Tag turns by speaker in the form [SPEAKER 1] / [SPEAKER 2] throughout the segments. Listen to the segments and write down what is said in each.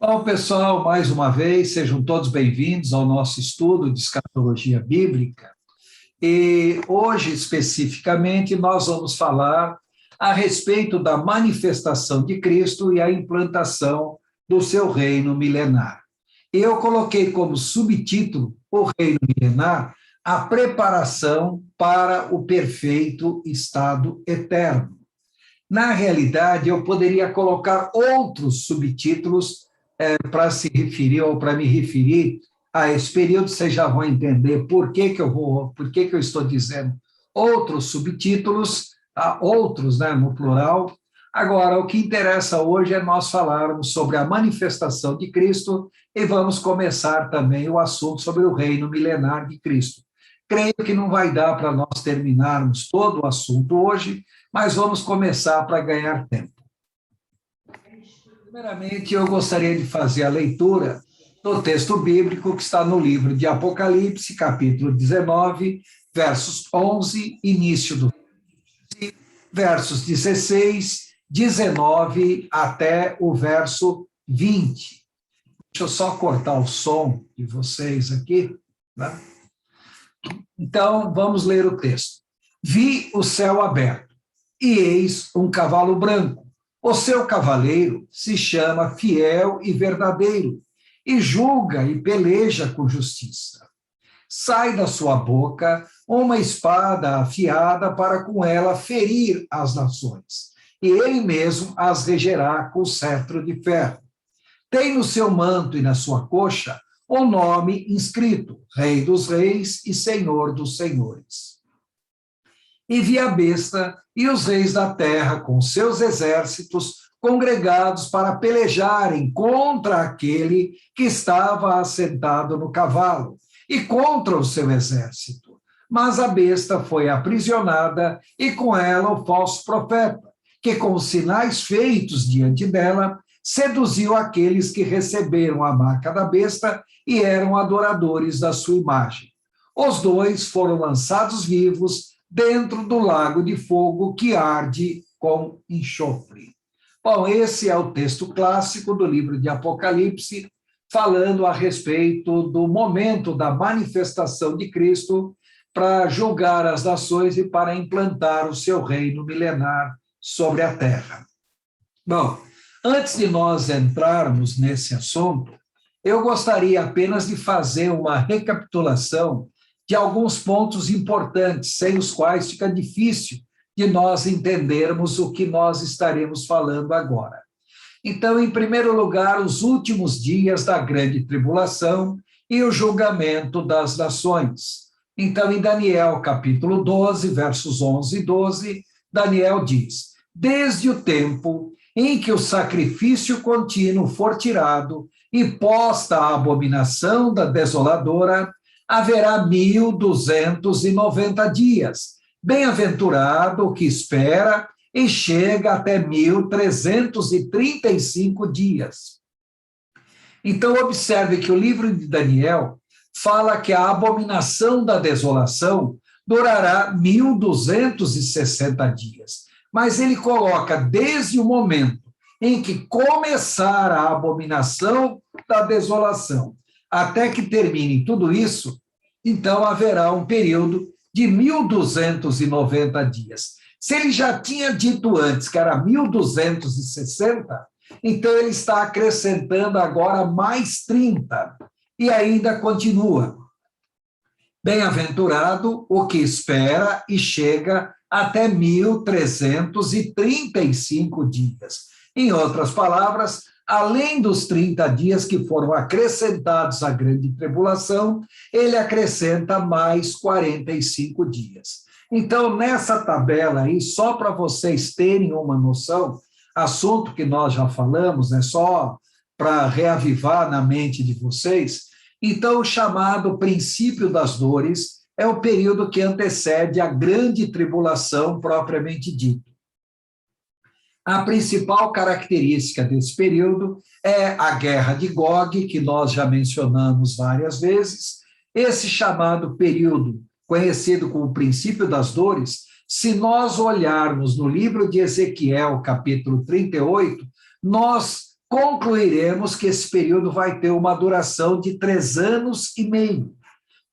[SPEAKER 1] Bom, pessoal, mais uma vez, sejam todos bem-vindos ao nosso estudo de escatologia bíblica. E hoje, especificamente, nós vamos falar a respeito da manifestação de Cristo e a implantação do seu reino milenar. Eu coloquei como subtítulo o reino milenar, a preparação para o perfeito estado eterno. Na realidade, eu poderia colocar outros subtítulos para se referir ou para me referir a esse período. Vocês já vão entender por que eu estou dizendo outros subtítulos, outros, né, no plural. Agora, o que interessa hoje é nós falarmos sobre a manifestação de Cristo e vamos começar também o assunto sobre o reino milenar de Cristo. Creio que não vai dar para nós terminarmos todo o assunto hoje, mas vamos começar para ganhar tempo. Primeiramente, eu gostaria de fazer a leitura do texto bíblico que está no livro de Apocalipse, capítulo 19, versos 11, início do versos 16, 19 até o verso 20. Deixa eu só cortar o som de vocês aqui, né? Então, vamos ler o texto. Vi o céu aberto, e eis um cavalo branco. O seu cavaleiro se chama Fiel e Verdadeiro, e julga e peleja com justiça. Sai da sua boca uma espada afiada para com ela ferir as nações, e ele mesmo as regerá com cetro de ferro. Tem no seu manto e na sua coxa o nome inscrito, Rei dos Reis e Senhor dos Senhores. E vi a besta e os reis da terra com seus exércitos congregados para pelejarem contra aquele que estava assentado no cavalo e contra o seu exército. Mas a besta foi aprisionada e com ela o falso profeta, que com os sinais feitos diante dela, seduziu aqueles que receberam a marca da besta e eram adoradores da sua imagem. Os dois foram lançados vivos dentro do lago de fogo que arde com enxofre. Bom, esse é o texto clássico do livro de Apocalipse, falando a respeito do momento da manifestação de Cristo para julgar as nações e para implantar o seu reino milenar sobre a terra. Bom, antes de nós entrarmos nesse assunto, eu gostaria apenas de fazer uma recapitulação de alguns pontos importantes, sem os quais fica difícil de nós entendermos o que nós estaremos falando agora. Então, em primeiro lugar, os últimos dias da grande tribulação e o julgamento das nações. Então, em Daniel, capítulo 12, versos 11 e 12, Daniel diz: desde o tempo em que o sacrifício contínuo for tirado e posta a abominação da desoladora, haverá 1.290 dias. Bem-aventurado o que espera e chega até 1.335 dias. Então, observe que o livro de Daniel fala que a abominação da desolação durará 1.260 dias. Mas ele coloca desde o momento em que começar a abominação da desolação até que termine tudo isso, então haverá um período de 1.290 dias. Se ele já tinha dito antes que era 1.260, então ele está acrescentando agora mais 30, e ainda continua. Bem-aventurado o que espera e chega até 1.335 dias. Em outras palavras, além dos 30 dias que foram acrescentados à grande tribulação, ele acrescenta mais 45 dias. Então, nessa tabela aí, só para vocês terem uma noção, assunto que nós já falamos, é só para reavivar na mente de vocês, então o chamado princípio das dores é o período que antecede a grande tribulação propriamente dito. A principal característica desse período é a guerra de Gog, que nós já mencionamos várias vezes. Esse chamado período, conhecido como o princípio das dores, se nós olharmos no livro de Ezequiel, capítulo 38, nós concluiremos que esse período vai ter uma duração de 3 anos e meio.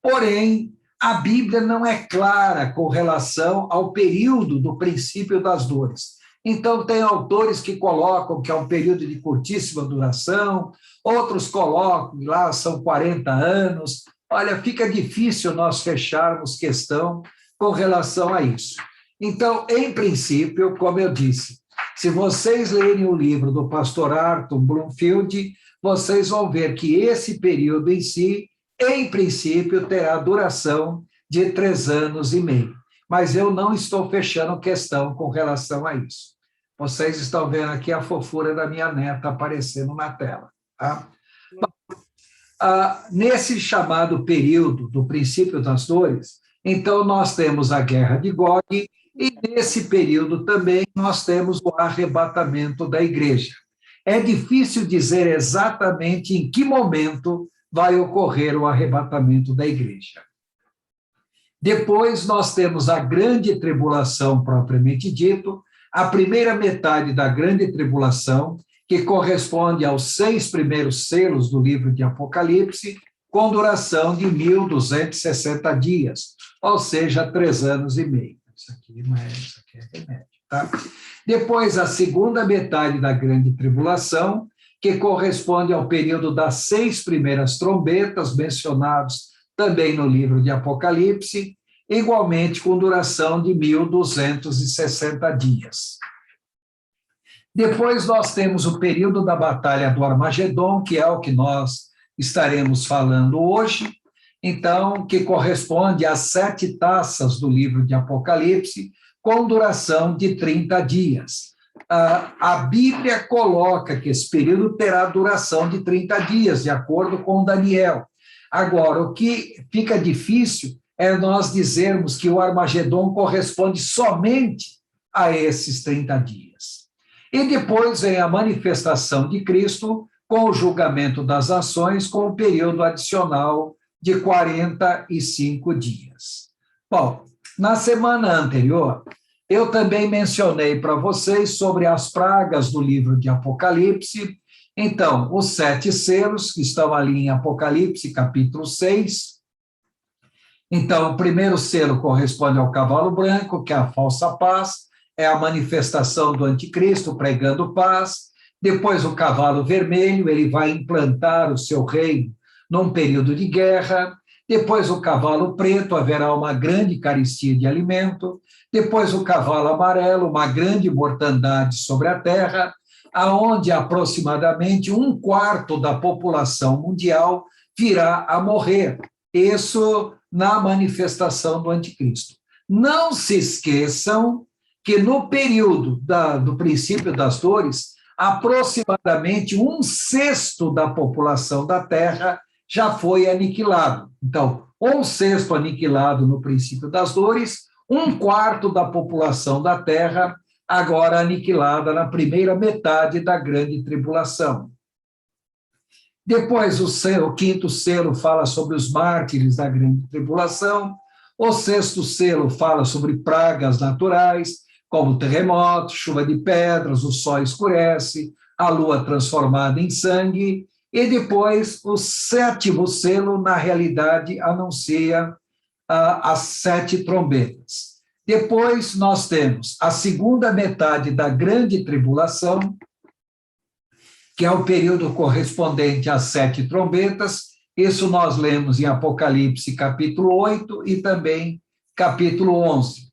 [SPEAKER 1] Porém, a Bíblia não é clara com relação ao período do princípio das dores. Então, tem autores que colocam que é um período de curtíssima duração, outros colocam lá, são 40 anos. Olha, fica difícil nós fecharmos questão com relação a isso. Então, em princípio, como eu disse, se vocês lerem o livro do pastor Arthur Bloomfield, vocês vão ver que esse período em si, em princípio, terá duração de 3 anos e meio. Mas eu não estou fechando questão com relação a isso. Vocês estão vendo aqui a fofura da minha neta aparecendo na tela. Tá? Nesse chamado período do princípio das dores, então nós temos a guerra de Gog, e nesse período também nós temos o arrebatamento da igreja. É difícil dizer exatamente em que momento vai ocorrer o arrebatamento da igreja. Depois nós temos a grande tribulação propriamente dito, a primeira metade da grande tribulação, que corresponde aos 6 primeiros selos do livro de Apocalipse, com duração de 1.260 dias, ou seja, 3 anos e meio. Isso aqui não é, isso aqui é remédio, tá? Depois, a segunda metade da grande tribulação, que corresponde ao período das 6 primeiras trombetas, mencionados também no livro de Apocalipse, igualmente com duração de 1.260 dias. Depois nós temos o período da Batalha do Armagedon, que é o que nós estaremos falando hoje, então, que corresponde às 7 taças do livro de Apocalipse, com duração de 30 dias. A Bíblia coloca que esse período terá duração de 30 dias, de acordo com Daniel. Agora, o que fica difícil é nós dizermos que o Armagedon corresponde somente a esses 30 dias. E depois vem a manifestação de Cristo com o julgamento das nações, com o período adicional de 45 dias. Bom, na semana anterior, eu também mencionei para vocês sobre as pragas do livro de Apocalipse. Então, os 7 selos, que estão ali em Apocalipse, capítulo 6. Então, o primeiro selo corresponde ao cavalo branco, que é a falsa paz, é a manifestação do anticristo pregando paz. Depois, o cavalo vermelho, ele vai implantar o seu reino num período de guerra. Depois, o cavalo preto, haverá uma grande carestia de alimento. Depois, o cavalo amarelo, uma grande mortandade sobre a terra, aonde aproximadamente 1/4 da população mundial virá a morrer. Isso na manifestação do anticristo. Não se esqueçam que no período do princípio das dores, aproximadamente 1/6 da população da Terra já foi aniquilado. Então, 1/6 aniquilado no princípio das dores, 1/4 da população da Terra agora aniquilada na primeira metade da grande tribulação. Depois, o 5º selo fala sobre os mártires da grande tribulação. O 6º selo fala sobre pragas naturais, como terremotos, chuva de pedras, o sol escurece, a lua transformada em sangue. E depois, o 7º selo, na realidade, anuncia as 7 trombetas. Depois, nós temos a segunda metade da grande tribulação, que é o período correspondente às 7 trombetas. Isso nós lemos em Apocalipse, capítulo 8 e também capítulo 11.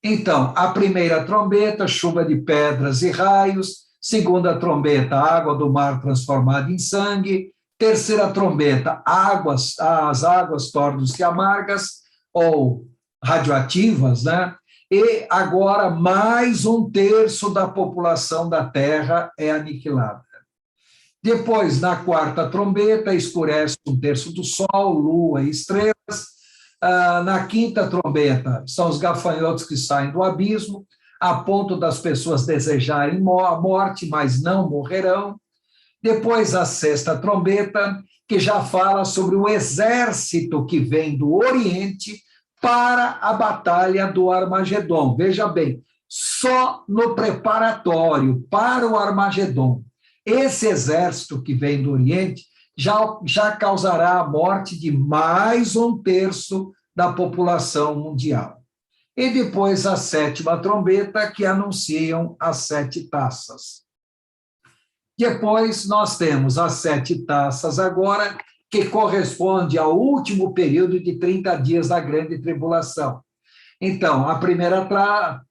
[SPEAKER 1] Então, a primeira trombeta, chuva de pedras e raios. Segunda trombeta, água do mar transformada em sangue. Terceira trombeta, as águas tornam-se amargas ou radioativas, né? E agora mais 1/3 da população da Terra é aniquilada. Depois, na 4ª trombeta, escurece 1/3 do Sol, Lua e estrelas. Na 5ª trombeta, são os gafanhotos que saem do abismo, a ponto das pessoas desejarem a morte, mas não morrerão. Depois, a 6ª trombeta, que já fala sobre o exército que vem do Oriente para a batalha do Armagedon. Veja bem, só no preparatório para o Armagedon esse exército que vem do Oriente já causará a morte de mais 1/3 da população mundial. E depois a 7ª trombeta, que anunciam as 7 taças. Depois nós temos as 7 taças agora, que corresponde ao último período de 30 dias da grande tribulação. Então, a primeira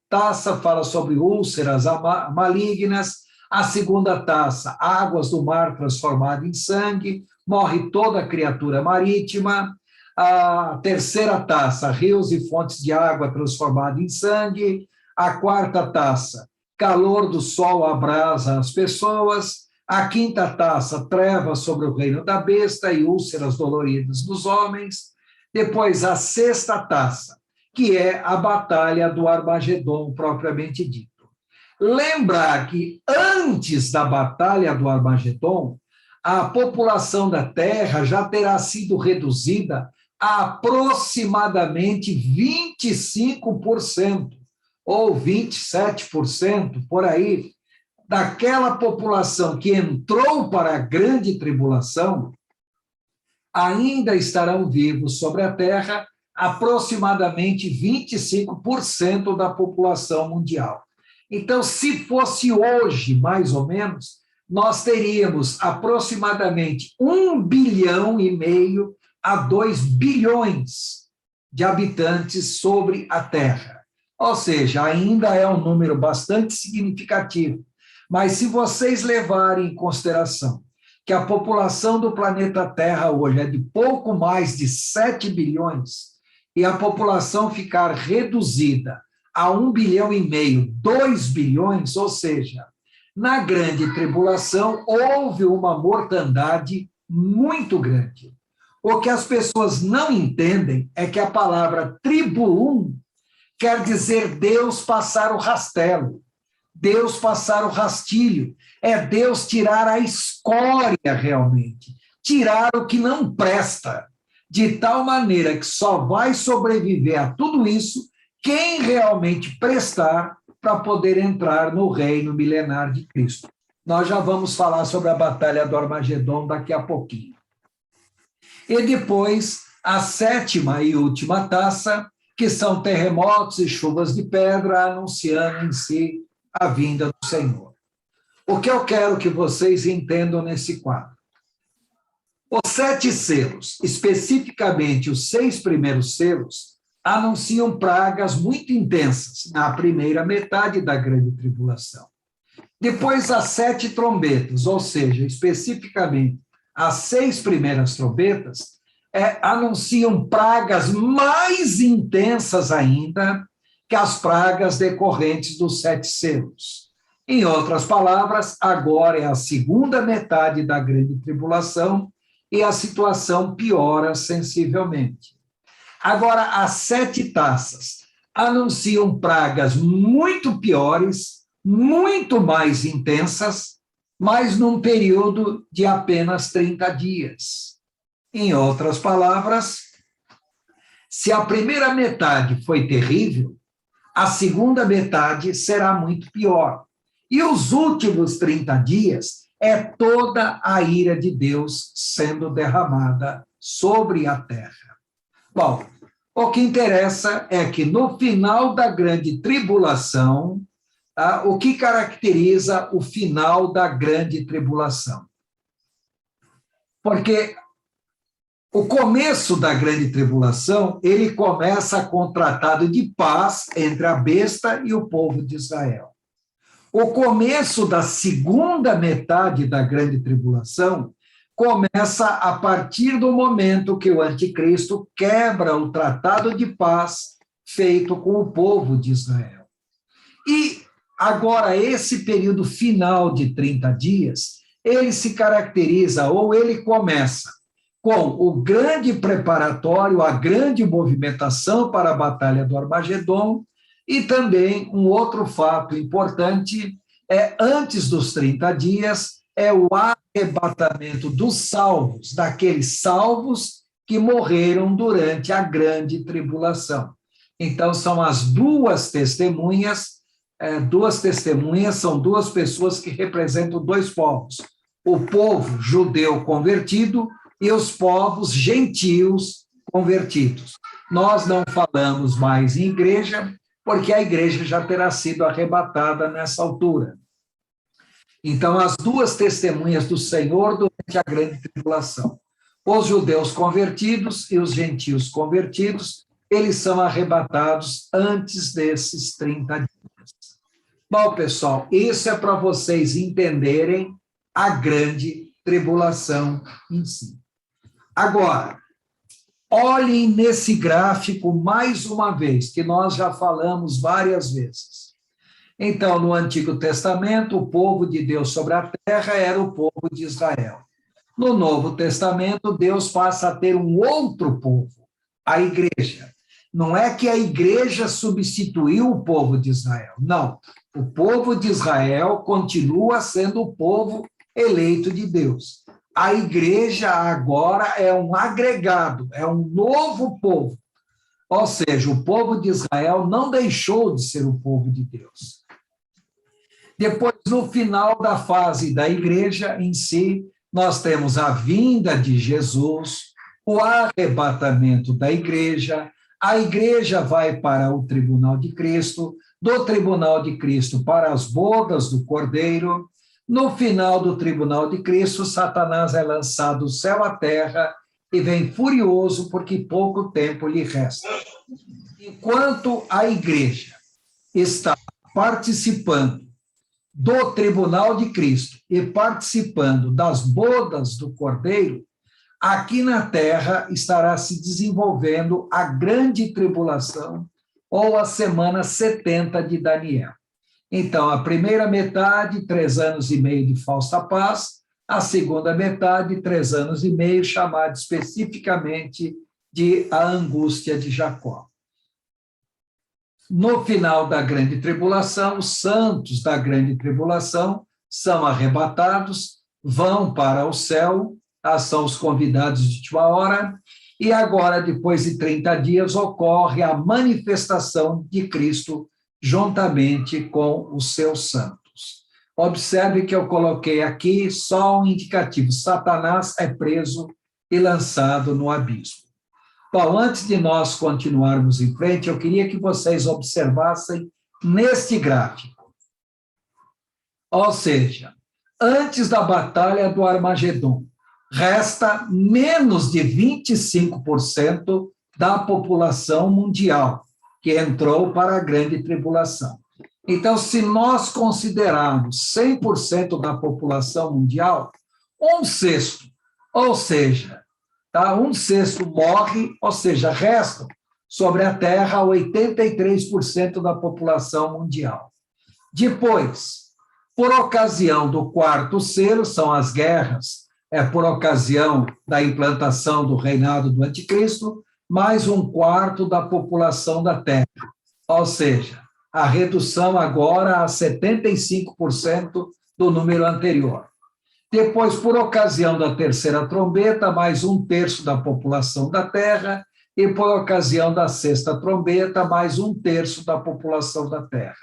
[SPEAKER 1] taça fala sobre úlceras malignas, a segunda taça, águas do mar transformadas em sangue, morre toda criatura marítima. A terceira taça, rios e fontes de água transformadas em sangue. A quarta taça, calor do sol abrasa as pessoas. A quinta taça, trevas sobre o reino da besta e úlceras doloridas dos homens. Depois, a sexta taça, que é a batalha do Armagedon, propriamente dito. Lembrar que antes da batalha do Armagedon, a população da Terra já terá sido reduzida a aproximadamente 25%, ou 27%, por aí, daquela população que entrou para a grande tribulação, ainda estarão vivos sobre a Terra aproximadamente 25% da população mundial. Então, se fosse hoje, mais ou menos, nós teríamos aproximadamente 1,5 bilhão a 2 bilhões de habitantes sobre a Terra. Ou seja, ainda é um número bastante significativo. Mas se vocês levarem em consideração que a população do planeta Terra hoje é de pouco mais de 7 bilhões, e a população ficar reduzida a 1,5 bilhão, 2 bilhões, ou seja, na grande tribulação houve uma mortandade muito grande. O que as pessoas não entendem é que a palavra tribulum quer dizer Deus passar o rastelo, Deus passar o rastilho, é Deus tirar a escória realmente, tirar o que não presta, de tal maneira que só vai sobreviver a tudo isso quem realmente prestar para poder entrar no reino milenar de Cristo. Nós já vamos falar sobre a batalha do Armagedon daqui a pouquinho. E depois, a 7ª e última taça, que são terremotos e chuvas de pedra, anunciando em si a vinda do Senhor. O que eu quero que vocês entendam nesse quadro? Os 7 selos, especificamente os 6 primeiros selos, anunciam pragas muito intensas na primeira metade da grande tribulação. Depois, as 7 trombetas, ou seja, especificamente as 6 primeiras trombetas, anunciam pragas mais intensas ainda que as pragas decorrentes dos 7 selos. Em outras palavras, agora é a segunda metade da grande tribulação e a situação piora sensivelmente. Agora, as 7 taças anunciam pragas muito piores, muito mais intensas, mas num período de apenas 30 dias. Em outras palavras, se a primeira metade foi terrível, a segunda metade será muito pior. E os últimos 30 dias é toda a ira de Deus sendo derramada sobre a terra. Bom, o que interessa é que no final da grande tribulação, o que caracteriza o final da grande tribulação? Porque o começo da grande tribulação, ele começa com o tratado de paz entre a besta e o povo de Israel. O começo da segunda metade da grande tribulação começa a partir do momento que o anticristo quebra o tratado de paz feito com o povo de Israel. E agora, esse período final de 30 dias, ele se caracteriza, ou ele começa com o grande preparatório, a grande movimentação para a batalha do Armagedon, e também um outro fato importante, antes dos 30 dias, é o arrebatamento dos salvos, daqueles salvos que morreram durante a grande tribulação. Então, são as duas testemunhas duas testemunhas são duas pessoas que representam dois povos: o povo judeu convertido e os povos gentios convertidos. Nós não falamos mais em igreja, porque a igreja já terá sido arrebatada nessa altura. Então, as duas testemunhas do Senhor durante a grande tribulação: os judeus convertidos e os gentios convertidos, eles são arrebatados antes desses 30 dias. Bom, pessoal, isso é para vocês entenderem a grande tribulação em si. Agora, olhem nesse gráfico mais uma vez, que nós já falamos várias vezes. Então, no Antigo Testamento, o povo de Deus sobre a terra era o povo de Israel. No Novo Testamento, Deus passa a ter um outro povo, a igreja. Não é que a igreja substituiu o povo de Israel, não. O povo de Israel continua sendo o povo eleito de Deus. A igreja agora é um agregado, é um novo povo. Ou seja, o povo de Israel não deixou de ser o povo de Deus. Depois, no final da fase da igreja em si, nós temos a vinda de Jesus, o arrebatamento da igreja, a igreja vai para o tribunal de Cristo, do tribunal de Cristo para as bodas do Cordeiro. No final do tribunal de Cristo, Satanás é lançado do céu à terra e vem furioso porque pouco tempo lhe resta. Enquanto a igreja está participando do tribunal de Cristo e participando das bodas do Cordeiro, aqui na terra estará se desenvolvendo a grande tribulação, ou a semana 70 de Daniel. Então, a primeira metade, 3 anos e meio de falsa paz; a segunda metade, 3 anos e meio, chamada especificamente de a angústia de Jacó. No final da grande tribulação, os santos da grande tribulação são arrebatados, vão para o céu, são os convidados de última hora, e agora, depois de 30 dias, ocorre a manifestação de Cristo juntamente com os seus santos. Observe que eu coloquei aqui só um indicativo: Satanás é preso e lançado no abismo. Bom, antes de nós continuarmos em frente, eu queria que vocês observassem neste gráfico. Ou seja, antes da batalha do Armagedon, resta menos de 25% da população mundial que entrou para a grande tribulação. Então, se nós considerarmos 100% da população mundial, 1/6, ou seja, tá, 1/6 morre, ou seja, restam sobre a Terra 83% da população mundial. Depois, por ocasião do quarto selo, são as guerras, por ocasião da implantação do reinado do anticristo, mais 1/4 da população da Terra. Ou seja, a redução agora a 75% do número anterior. Depois, por ocasião da terceira trombeta, mais 1/3 da população da Terra, e por ocasião da sexta trombeta, mais 1/3 da população da Terra.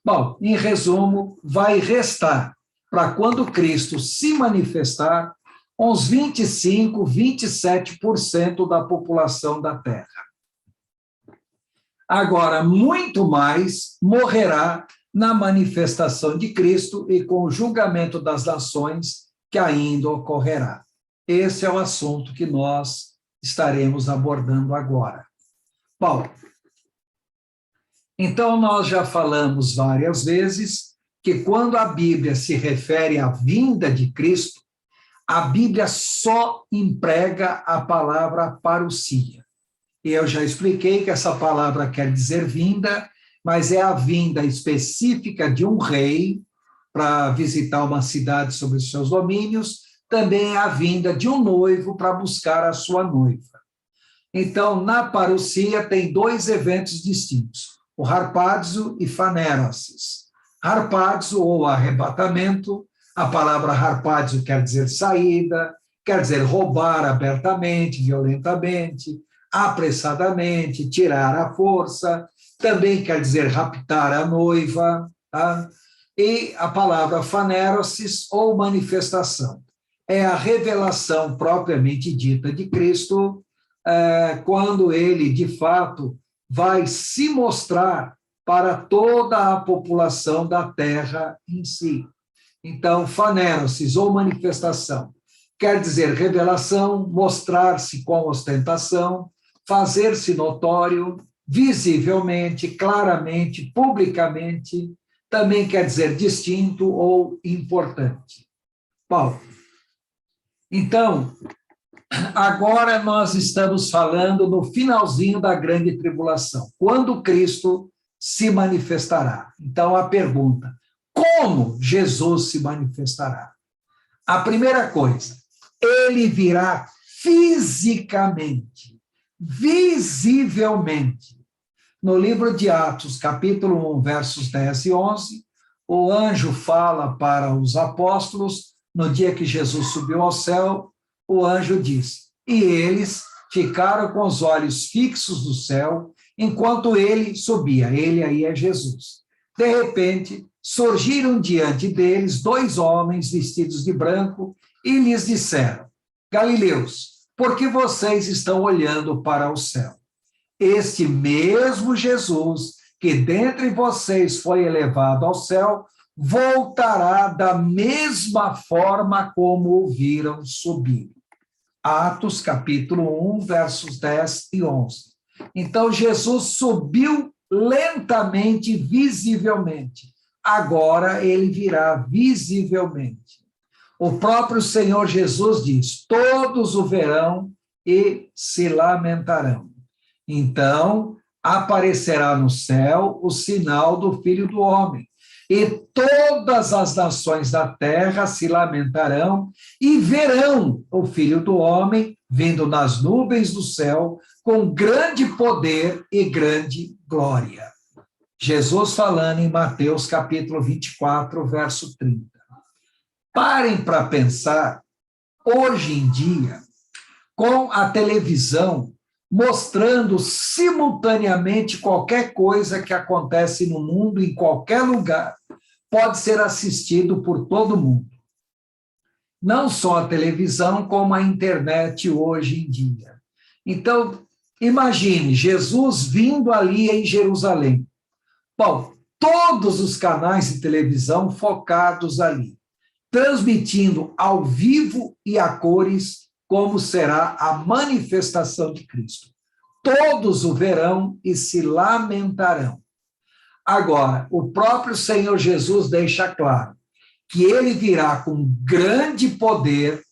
[SPEAKER 1] Bom, em resumo, vai restar, para quando Cristo se manifestar, uns 25%, 27% da população da Terra. Agora, muito mais morrerá na manifestação de Cristo e com o julgamento das nações que ainda ocorrerá. Esse é o assunto que nós estaremos abordando agora. Bom, então nós já falamos várias vezes que quando a Bíblia se refere à vinda de Cristo, a Bíblia só emprega a palavra parousia. E eu já expliquei que essa palavra quer dizer vinda, mas é a vinda específica de um rei para visitar uma cidade sobre os seus domínios, também é a vinda de um noivo para buscar a sua noiva. Então, na parousia tem 2 eventos distintos: o harpazo e fanéresis. Harpazo, ou arrebatamento, a palavra harpazo quer dizer saída, quer dizer roubar abertamente, violentamente, apressadamente, tirar à força. também quer dizer raptar a noiva, tá? E a palavra fanerosis, ou manifestação, é a revelação propriamente dita de Cristo, quando ele, de fato, vai se mostrar para toda a população da terra em si. Então, fanerosis, ou manifestação, quer dizer revelação, mostrar-se com ostentação, fazer-se notório, visivelmente, claramente, publicamente, também quer dizer distinto ou importante. Bom, então, agora nós estamos falando no finalzinho da grande tribulação, quando Cristo se manifestará. Então, a pergunta: como Jesus se manifestará? A primeira coisa, ele virá fisicamente, visivelmente. No livro de Atos, capítulo 1, versos 10 e 11, o anjo fala para os apóstolos, no dia que Jesus subiu ao céu, o anjo diz: e eles ficaram com os olhos fixos no céu, enquanto ele subia. Ele aí é Jesus. De repente, surgiram diante deles 2 homens vestidos de branco e lhes disseram: Galileus, por que vocês estão olhando para o céu? Este mesmo Jesus, que dentre vocês foi elevado ao céu, voltará da mesma forma como o viram subir. Atos, capítulo 1, versos 10 e 11. Então, Jesus subiu lentamente, visivelmente. Agora ele virá visivelmente. O próprio Senhor Jesus diz: todos o verão e se lamentarão. Então, aparecerá no céu o sinal do Filho do Homem, e todas as nações da terra se lamentarão e verão o Filho do Homem vindo nas nuvens do céu com grande poder e grande glória. Jesus falando em Mateus capítulo 24, verso 30. Parem para pensar, hoje em dia, com a televisão mostrando simultaneamente qualquer coisa que acontece no mundo, em qualquer lugar, pode ser assistido por todo mundo. Não só a televisão, como a internet hoje em dia. Então, imagine Jesus vindo ali em Jerusalém. Bom, todos os canais de televisão focados ali, transmitindo ao vivo e a cores como será a manifestação de Cristo. Todos o verão e se lamentarão. Agora, o próprio Senhor Jesus deixa claro que ele virá com grande poder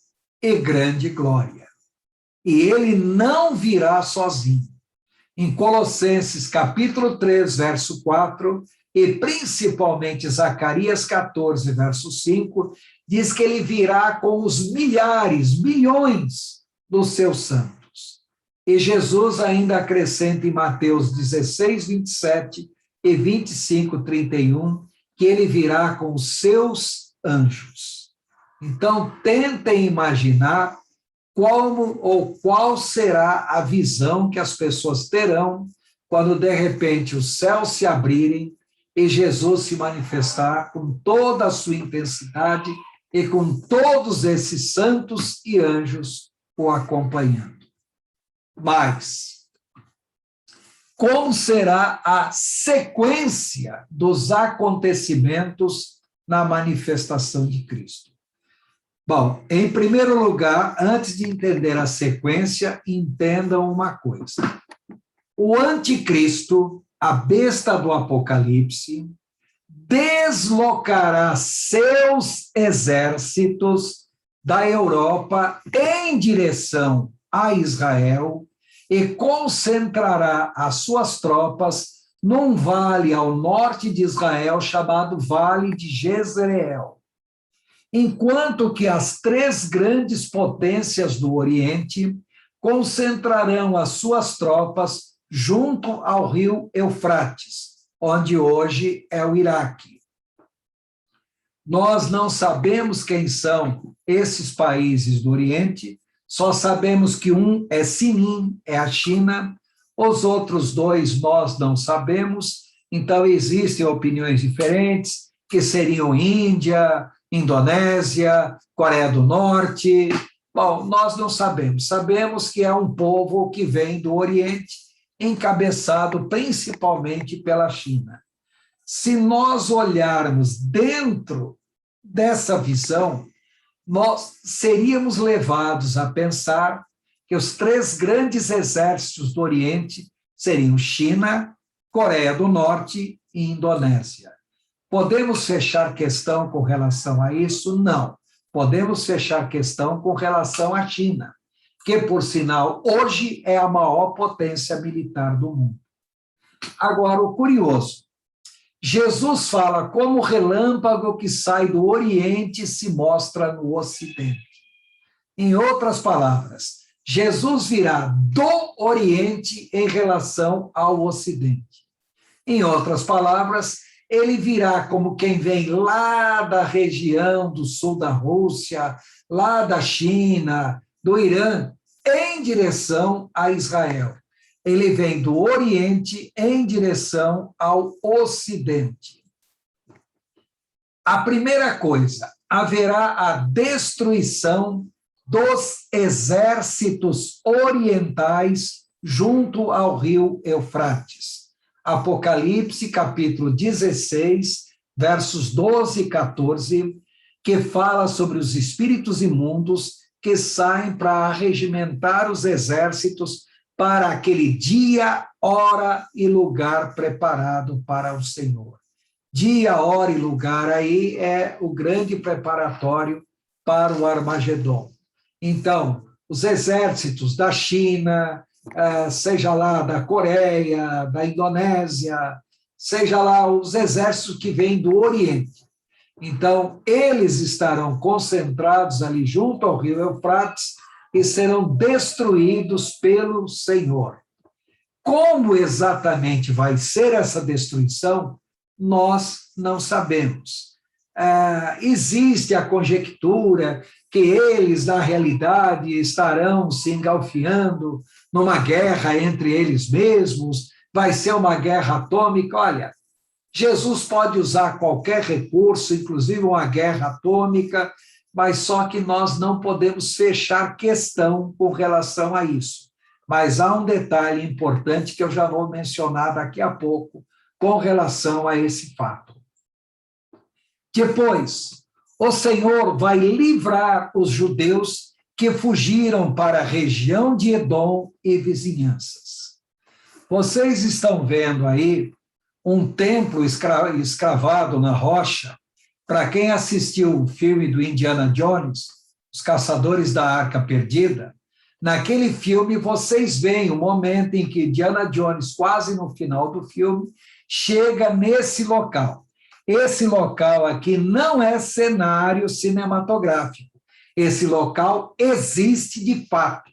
[SPEAKER 1] e grande glória. E ele não virá sozinho. Em Colossenses capítulo 3, verso 4, e principalmente Zacarias 14, verso 5, diz que ele virá com os milhares, milhões dos seus santos. E Jesus ainda acrescenta em Mateus 16, 27 e 25, 31, que ele virá com os seus anjos. Então, tentem imaginar como ou qual será a visão que as pessoas terão quando, de repente, os céus se abrirem e Jesus se manifestar com toda a sua intensidade e com todos esses santos e anjos o acompanhando. Mas, como será a sequência dos acontecimentos na manifestação de Cristo? Bom, em primeiro lugar, antes de entender a sequência, entendam uma coisa. O anticristo, a besta do Apocalipse, deslocará seus exércitos da Europa em direção a Israel e concentrará as suas tropas num vale ao norte de Israel chamado Vale de Jezreel. Enquanto que as 3 grandes potências do Oriente concentrarão as suas tropas junto ao rio Eufrates, onde hoje é o Iraque. Nós não sabemos quem são esses países do Oriente, só sabemos que um é Sinim, é a China, Os outros dois nós não sabemos, então existem opiniões diferentes, que seriam Índia, Indonésia, Coreia do Norte. Bom, nós não sabemos. Sabemos que é um povo que vem do Oriente, encabeçado principalmente pela China. Se nós olharmos dentro dessa visão, nós seríamos levados a pensar que os três grandes exércitos do Oriente seriam China, Coreia do Norte e Indonésia. Podemos fechar questão com relação a isso? Não. Podemos fechar questão com relação à China, que, por sinal, hoje é a maior potência militar do mundo. Agora, o curioso, Jesus fala como o relâmpago que sai do Oriente se mostra no Ocidente. Em outras palavras, Jesus virá do Oriente em relação ao Ocidente. Em outras palavras, ele virá como quem vem lá da região do sul da Rússia, lá da China, do Irã, em direção a Israel. Ele vem do Oriente em direção ao Ocidente. A primeira coisa, haverá a destruição dos exércitos orientais junto ao rio Eufrates. Apocalipse, capítulo 16, versos 12 e 14, que fala sobre os espíritos imundos que saem para arregimentar os exércitos para aquele dia, hora e lugar preparado para o Senhor. Dia, hora e lugar aí é o grande preparatório para o Armagedon. Então, os exércitos da China, seja lá da Coreia, da Indonésia, seja lá os exércitos que vêm do Oriente. Então, eles estarão concentrados ali junto ao rio Eufrates e serão destruídos pelo Senhor. Como exatamente vai ser essa destruição, nós não sabemos. Existe a conjectura que eles, na realidade, estarão se engalfinhando numa guerra entre eles mesmos, vai ser uma guerra atômica. Olha, Jesus pode usar qualquer recurso, inclusive uma guerra atômica, mas só que nós não podemos fechar questão com relação a isso. Mas há um detalhe importante que eu já vou mencionar daqui a pouco com relação a esse fato. Depois, o Senhor vai livrar os judeus que fugiram para a região de Edom e vizinhanças. Vocês estão vendo aí um templo escravado na rocha. Para quem assistiu o filme do Indiana Jones, Os Caçadores da Arca Perdida, naquele filme vocês veem o momento em que Indiana Jones, quase no final do filme, chega nesse local. Esse local aqui não é cenário cinematográfico. Esse local existe de fato.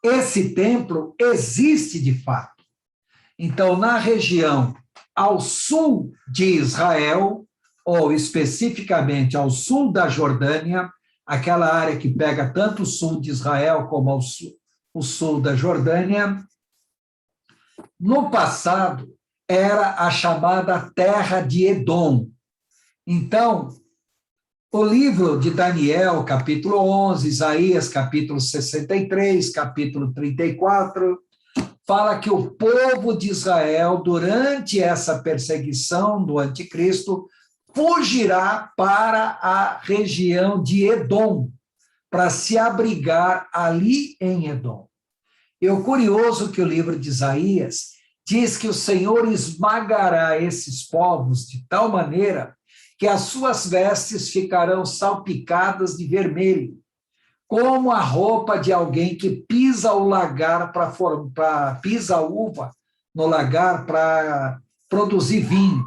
[SPEAKER 1] Esse templo existe de fato. Então, na região ao sul de Israel, ou especificamente ao sul da Jordânia, aquela área que pega tanto o sul de Israel como o sul da Jordânia, no passado era a chamada terra de Edom. Então, o livro de Daniel, capítulo 11, Isaías, capítulo 63, capítulo 34, fala que o povo de Israel, durante essa perseguição do anticristo, fugirá para a região de Edom, para se abrigar ali em Edom. E o curioso que o livro de Isaías diz que o Senhor esmagará esses povos de tal maneira que as suas vestes ficarão salpicadas de vermelho, como a roupa de alguém que pisa o lagar pisa a uva no lagar para produzir vinho.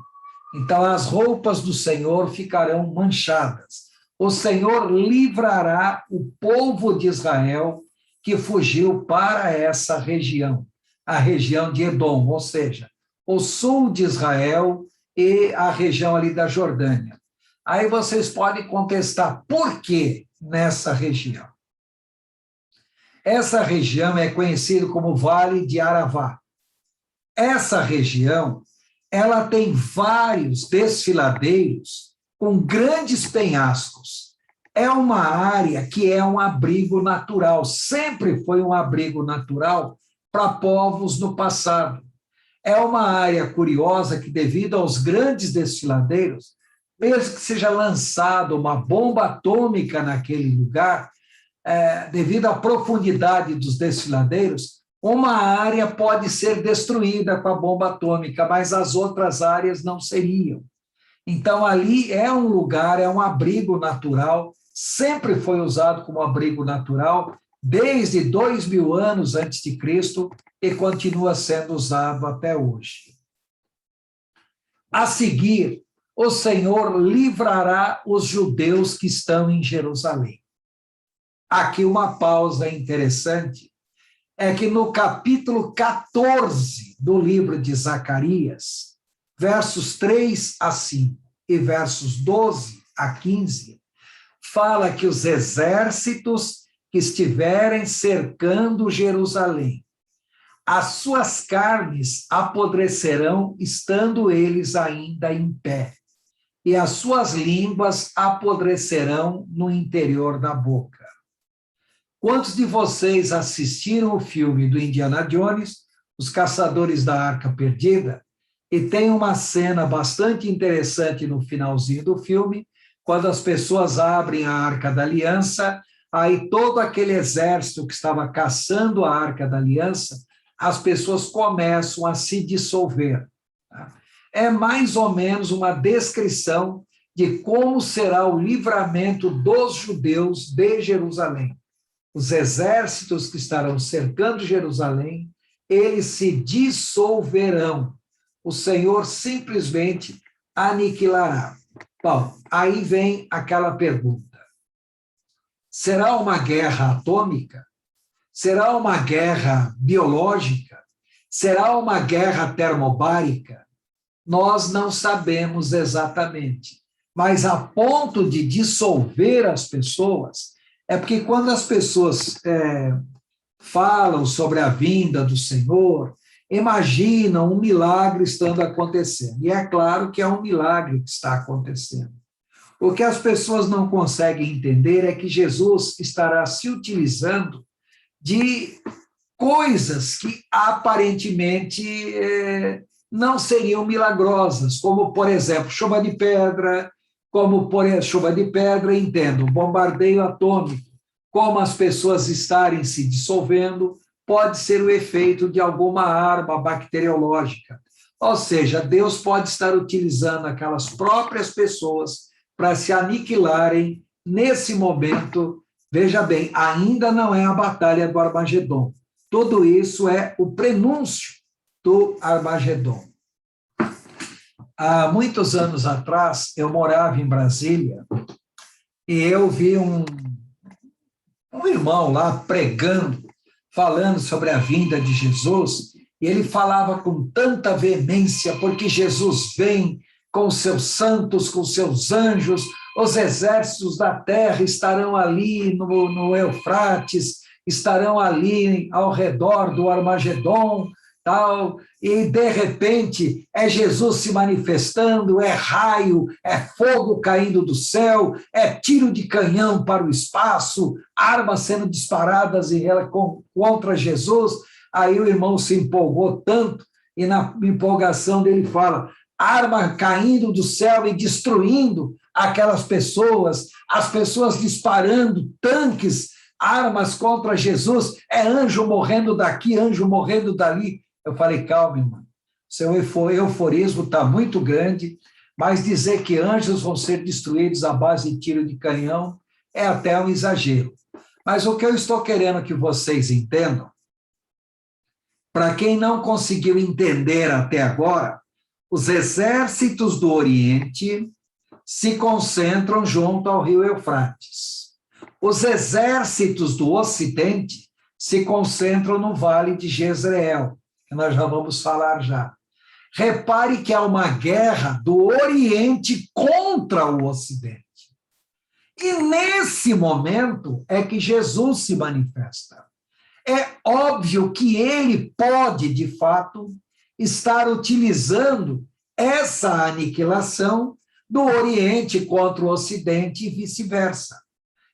[SPEAKER 1] Então, as roupas do Senhor ficarão manchadas. O Senhor livrará o povo de Israel que fugiu para essa região, a região de Edom, ou seja, o sul de Israel e a região ali da Jordânia. Aí vocês podem contestar por que nessa região. Essa região é conhecida como Vale de Aravá. Essa região, ela tem vários desfiladeiros com grandes penhascos. É uma área que é um abrigo natural, sempre foi um abrigo natural para povos no passado. É uma área curiosa que, devido aos grandes desfiladeiros, mesmo que seja lançada uma bomba atômica naquele lugar, devido à profundidade dos desfiladeiros, uma área pode ser destruída com a bomba atômica, mas as outras áreas não seriam. Então, ali é um lugar, é um abrigo natural, sempre foi usado como abrigo natural, desde 2000 anos antes de Cristo, e continua sendo usado até hoje. A seguir, o Senhor livrará os judeus que estão em Jerusalém. Aqui uma pausa interessante, é que no capítulo 14 do livro de Zacarias, versos 3 a 5 e versos 12 a 15, fala que os exércitos que estiverem cercando Jerusalém, as suas carnes apodrecerão, estando eles ainda em pé, e as suas línguas apodrecerão no interior da boca. Quantos de vocês assistiram o filme do Indiana Jones, Os Caçadores da Arca Perdida? E tem uma cena bastante interessante no finalzinho do filme, quando as pessoas abrem a Arca da Aliança, aí todo aquele exército que estava caçando a Arca da Aliança, as pessoas começam a se dissolver. É mais ou menos uma descrição de como será o livramento dos judeus de Jerusalém. Os exércitos que estarão cercando Jerusalém, eles se dissolverão. O Senhor simplesmente aniquilará. Bom, aí vem aquela pergunta. Será uma guerra atômica? Será uma guerra biológica? Será uma guerra termobárica? Nós não sabemos exatamente. Mas a ponto de dissolver as pessoas, é porque quando as pessoas falam sobre a vinda do Senhor, imaginam um milagre estando acontecendo. E é claro que é um milagre que está acontecendo. O que as pessoas não conseguem entender é que Jesus estará se utilizando de coisas que aparentemente não seriam milagrosas, como, por exemplo, chuva de pedra, entendo, bombardeio atômico, como as pessoas estarem se dissolvendo, pode ser o efeito de alguma arma bacteriológica. Ou seja, Deus pode estar utilizando aquelas próprias pessoas para se aniquilarem nesse momento. Veja bem, ainda não é a batalha do Armagedon. Tudo isso é o prenúncio do Armagedon. Há muitos anos atrás, eu morava em Brasília e eu vi um irmão lá pregando, falando sobre a vinda de Jesus, e ele falava com tanta veemência, porque Jesus vem com seus santos, com seus anjos, os exércitos da terra estarão ali no Eufrates, estarão ali ao redor do Armagedon, tal, e de repente é Jesus se manifestando, é raio, é fogo caindo do céu, é tiro de canhão para o espaço, armas sendo disparadas contra Jesus. Aí o irmão se empolgou tanto, e na empolgação dele fala, arma caindo do céu e destruindo aquelas pessoas, as pessoas disparando tanques, armas contra Jesus, é anjo morrendo daqui, anjo morrendo dali. Eu falei, calma, irmão, seu euforismo está muito grande, mas dizer que anjos vão ser destruídos à base de tiro de canhão é até um exagero. Mas o que eu estou querendo que vocês entendam, para quem não conseguiu entender até agora, os exércitos do Oriente se concentram junto ao rio Eufrates. Os exércitos do Ocidente se concentram no Vale de Jezreel, que nós já vamos falar já. Repare que há uma guerra do Oriente contra o Ocidente. E nesse momento é que Jesus se manifesta. É óbvio que ele pode, de fato, estar utilizando essa aniquilação do Oriente contra o Ocidente e vice-versa.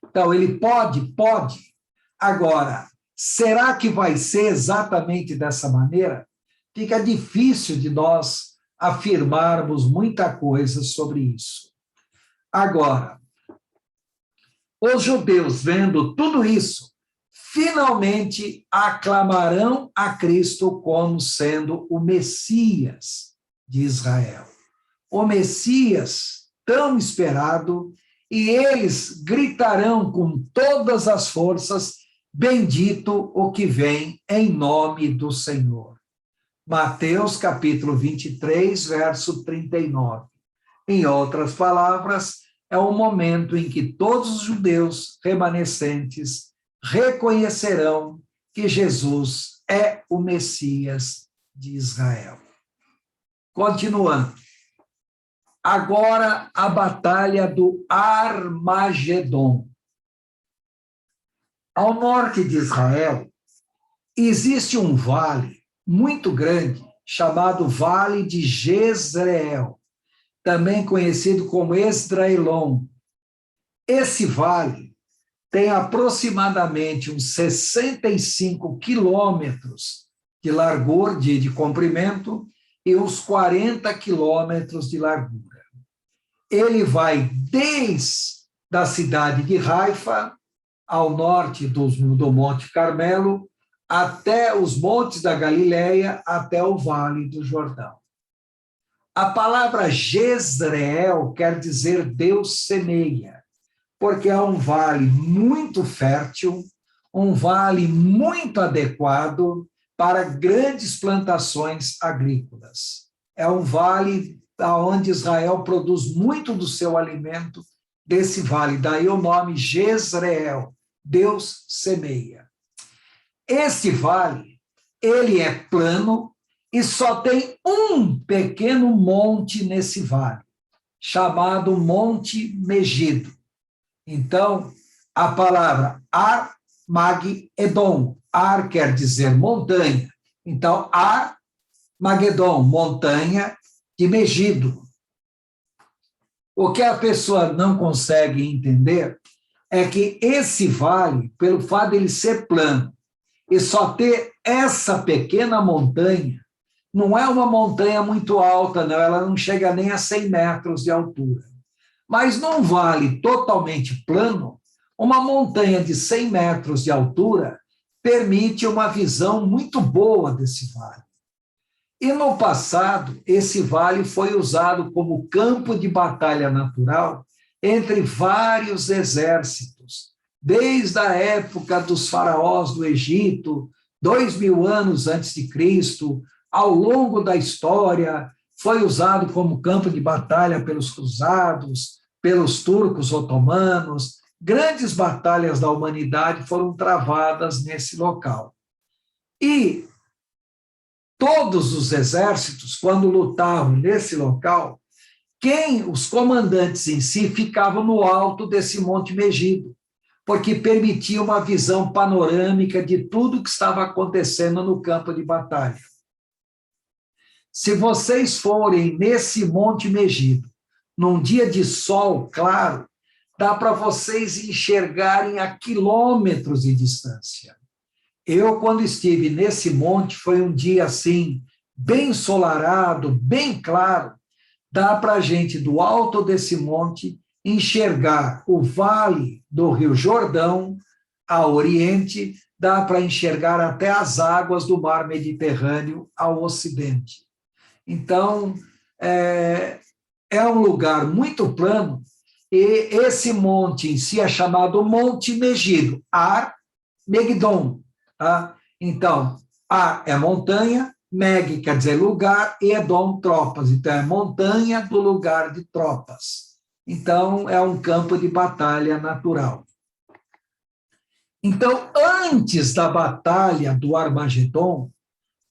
[SPEAKER 1] Então, ele pode? Pode. Agora, será que vai ser exatamente dessa maneira? Fica difícil de nós afirmarmos muita coisa sobre isso. Agora, os judeus, vendo tudo isso, finalmente aclamarão a Cristo como sendo o Messias de Israel. O Messias tão esperado, e eles gritarão com todas as forças: bendito o que vem em nome do Senhor. Mateus capítulo 23, verso 39. Em outras palavras, é o momento em que todos os judeus remanescentes reconhecerão que Jesus é o Messias de Israel. Continuando. Agora, a batalha do Armagedon. Ao norte de Israel, existe um vale muito grande, chamado Vale de Jezreel, também conhecido como Esdraelon. Esse vale tem aproximadamente uns 65 quilômetros de largura, de comprimento, e uns 40 quilômetros de largura. Ele vai desde a cidade de Haifa, ao norte do Monte Carmelo, até os montes da Galileia, até o Vale do Jordão. A palavra Jezreel quer dizer Deus semeia, porque é um vale muito fértil, um vale muito adequado para grandes plantações agrícolas. É um vale onde Israel produz muito do seu alimento desse vale, daí o nome Jezreel, Deus semeia. Este vale, ele é plano e só tem um pequeno monte nesse vale, chamado Monte Megido. Então, a palavra Armagedon, Ar quer dizer montanha. Então, Armagedon, montanha de Megido. O que a pessoa não consegue entender é que esse vale, pelo fato de ele ser plano e só ter essa pequena montanha, não é uma montanha muito alta, não, ela não chega nem a 100 metros de altura. Mas num vale totalmente plano, uma montanha de 100 metros de altura permite uma visão muito boa desse vale. E no passado, esse vale foi usado como campo de batalha natural entre vários exércitos, desde a época dos faraós do Egito, 2000 anos antes de Cristo, ao longo da história, foi usado como campo de batalha pelos cruzados, pelos turcos otomanos. Grandes batalhas da humanidade foram travadas nesse local. E todos os exércitos, quando lutavam nesse local, os comandantes em si ficavam no alto desse Monte Megido, porque permitia uma visão panorâmica de tudo que estava acontecendo no campo de batalha. Se vocês forem nesse Monte Megido, num dia de sol claro, dá para vocês enxergarem a quilômetros de distância. Eu, quando estive nesse monte, foi um dia assim, bem ensolarado, bem claro, dá para a gente, do alto desse monte, enxergar o vale do Rio Jordão, a oriente, dá para enxergar até as águas do mar Mediterrâneo ao ocidente. Então, é um lugar muito plano, e esse monte em si é chamado Monte Megido, Ar-Megidon. Tá? Então, Ar é montanha, Meg quer dizer lugar, e Edom, tropas. Então, é montanha do lugar de tropas. Então, é um campo de batalha natural. Então, antes da batalha do Armagedon,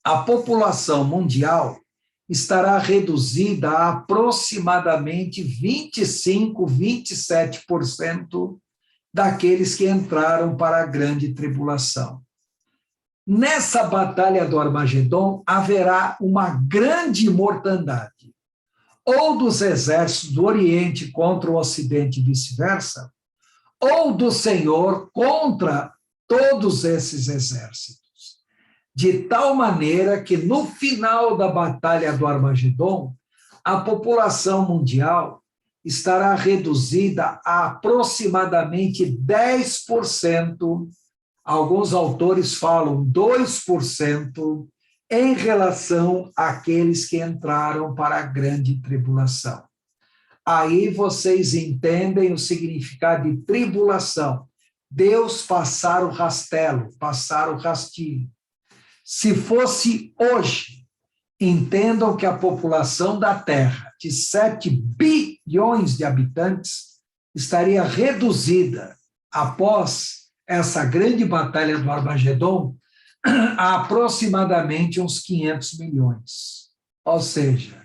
[SPEAKER 1] a população mundial estará reduzida a aproximadamente 25, 27% daqueles que entraram para a grande tribulação. Nessa batalha do Armagedon haverá uma grande mortandade, ou dos exércitos do Oriente contra o Ocidente e vice-versa, ou do Senhor contra todos esses exércitos. De tal maneira que no final da batalha do Armagedon, a população mundial estará reduzida a aproximadamente 10%, alguns autores falam 2%, em relação àqueles que entraram para a grande tribulação. Aí vocês entendem o significado de tribulação. Deus passar o rastelo, passar o rastilho. Se fosse hoje, entendam que a população da Terra, de 7 bilhões de habitantes, estaria reduzida, após essa grande batalha do Armagedon, a aproximadamente uns 500 milhões. Ou seja,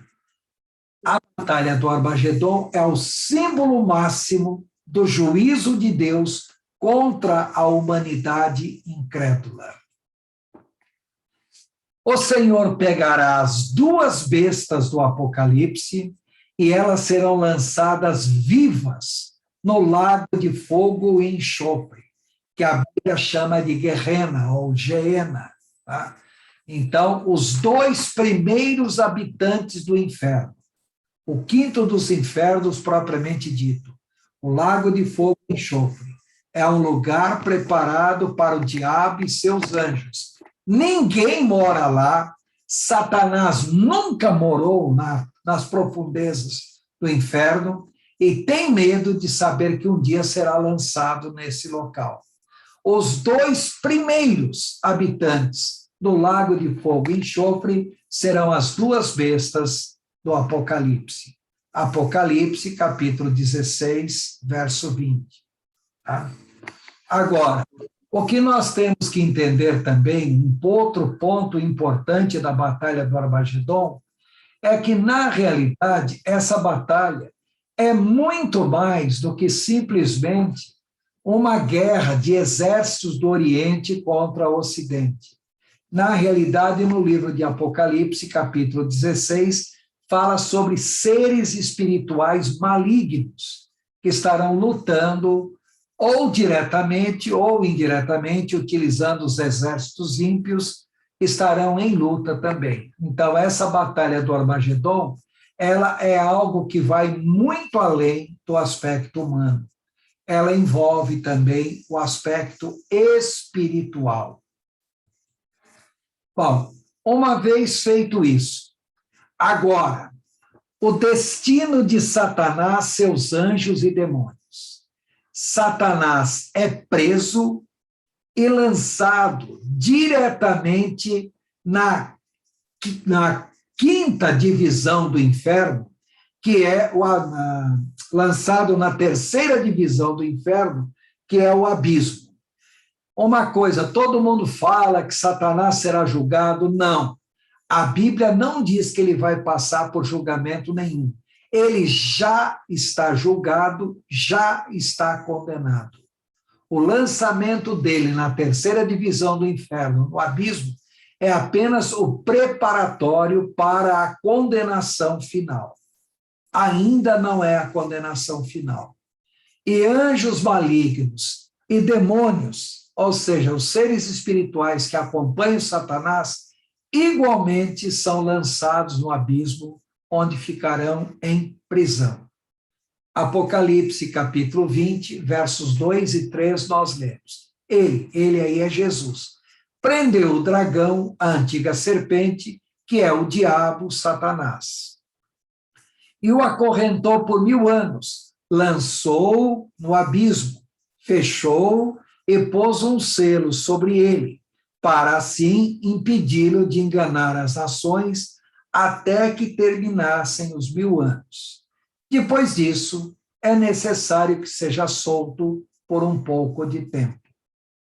[SPEAKER 1] a batalha do Armagedon é o símbolo máximo do juízo de Deus contra a humanidade incrédula. O Senhor pegará as 2 bestas do Apocalipse e elas serão lançadas vivas no lago de fogo e enxofre, que a Bíblia chama de Guerrena ou Geena. Tá? Então, os 2 primeiros habitantes do inferno, o quinto dos infernos propriamente dito, o lago de fogo e enxofre, é um lugar preparado para o diabo e seus anjos. Ninguém mora lá, Satanás nunca morou nas profundezas do inferno e tem medo de saber que um dia será lançado nesse local. Os 2 primeiros habitantes do lago de fogo e enxofre serão as 2 bestas do Apocalipse. Apocalipse, capítulo 16, verso 20. Tá? Agora, o que nós temos que entender também, um outro ponto importante da batalha do Armagedon, é que, na realidade, essa batalha é muito mais do que simplesmente uma guerra de exércitos do Oriente contra o Ocidente. Na realidade, no livro de Apocalipse, capítulo 16, fala sobre seres espirituais malignos que estarão lutando ou diretamente ou indiretamente, utilizando os exércitos ímpios, estarão em luta também. Então, essa batalha do Armagedon, ela é algo que vai muito além do aspecto humano. Ela envolve também o aspecto espiritual. Bom, uma vez feito isso, agora, o destino de Satanás, seus anjos e demônios. Satanás é preso e lançado diretamente na 5ª divisão do inferno, que é lançado na 3ª divisão do inferno, que é o abismo. Uma coisa, todo mundo fala que Satanás será julgado, não. A Bíblia não diz que ele vai passar por julgamento nenhum. Ele já está julgado, já está condenado. O lançamento dele na 3ª divisão do inferno, no abismo, é apenas o preparatório para a condenação final. Ainda não é a condenação final. E anjos malignos e demônios, ou seja, os seres espirituais que acompanham Satanás, igualmente são lançados no abismo, onde ficarão em prisão. Apocalipse, capítulo 20, versos 2 e 3, nós lemos. Ele aí é Jesus, prendeu o dragão, a antiga serpente, que é o diabo, Satanás, e o acorrentou por 1000 anos, lançou no abismo, fechou e pôs um selo sobre ele, para assim impedi-lo de enganar as nações até que terminassem os 1000 anos. Depois disso, é necessário que seja solto por um pouco de tempo.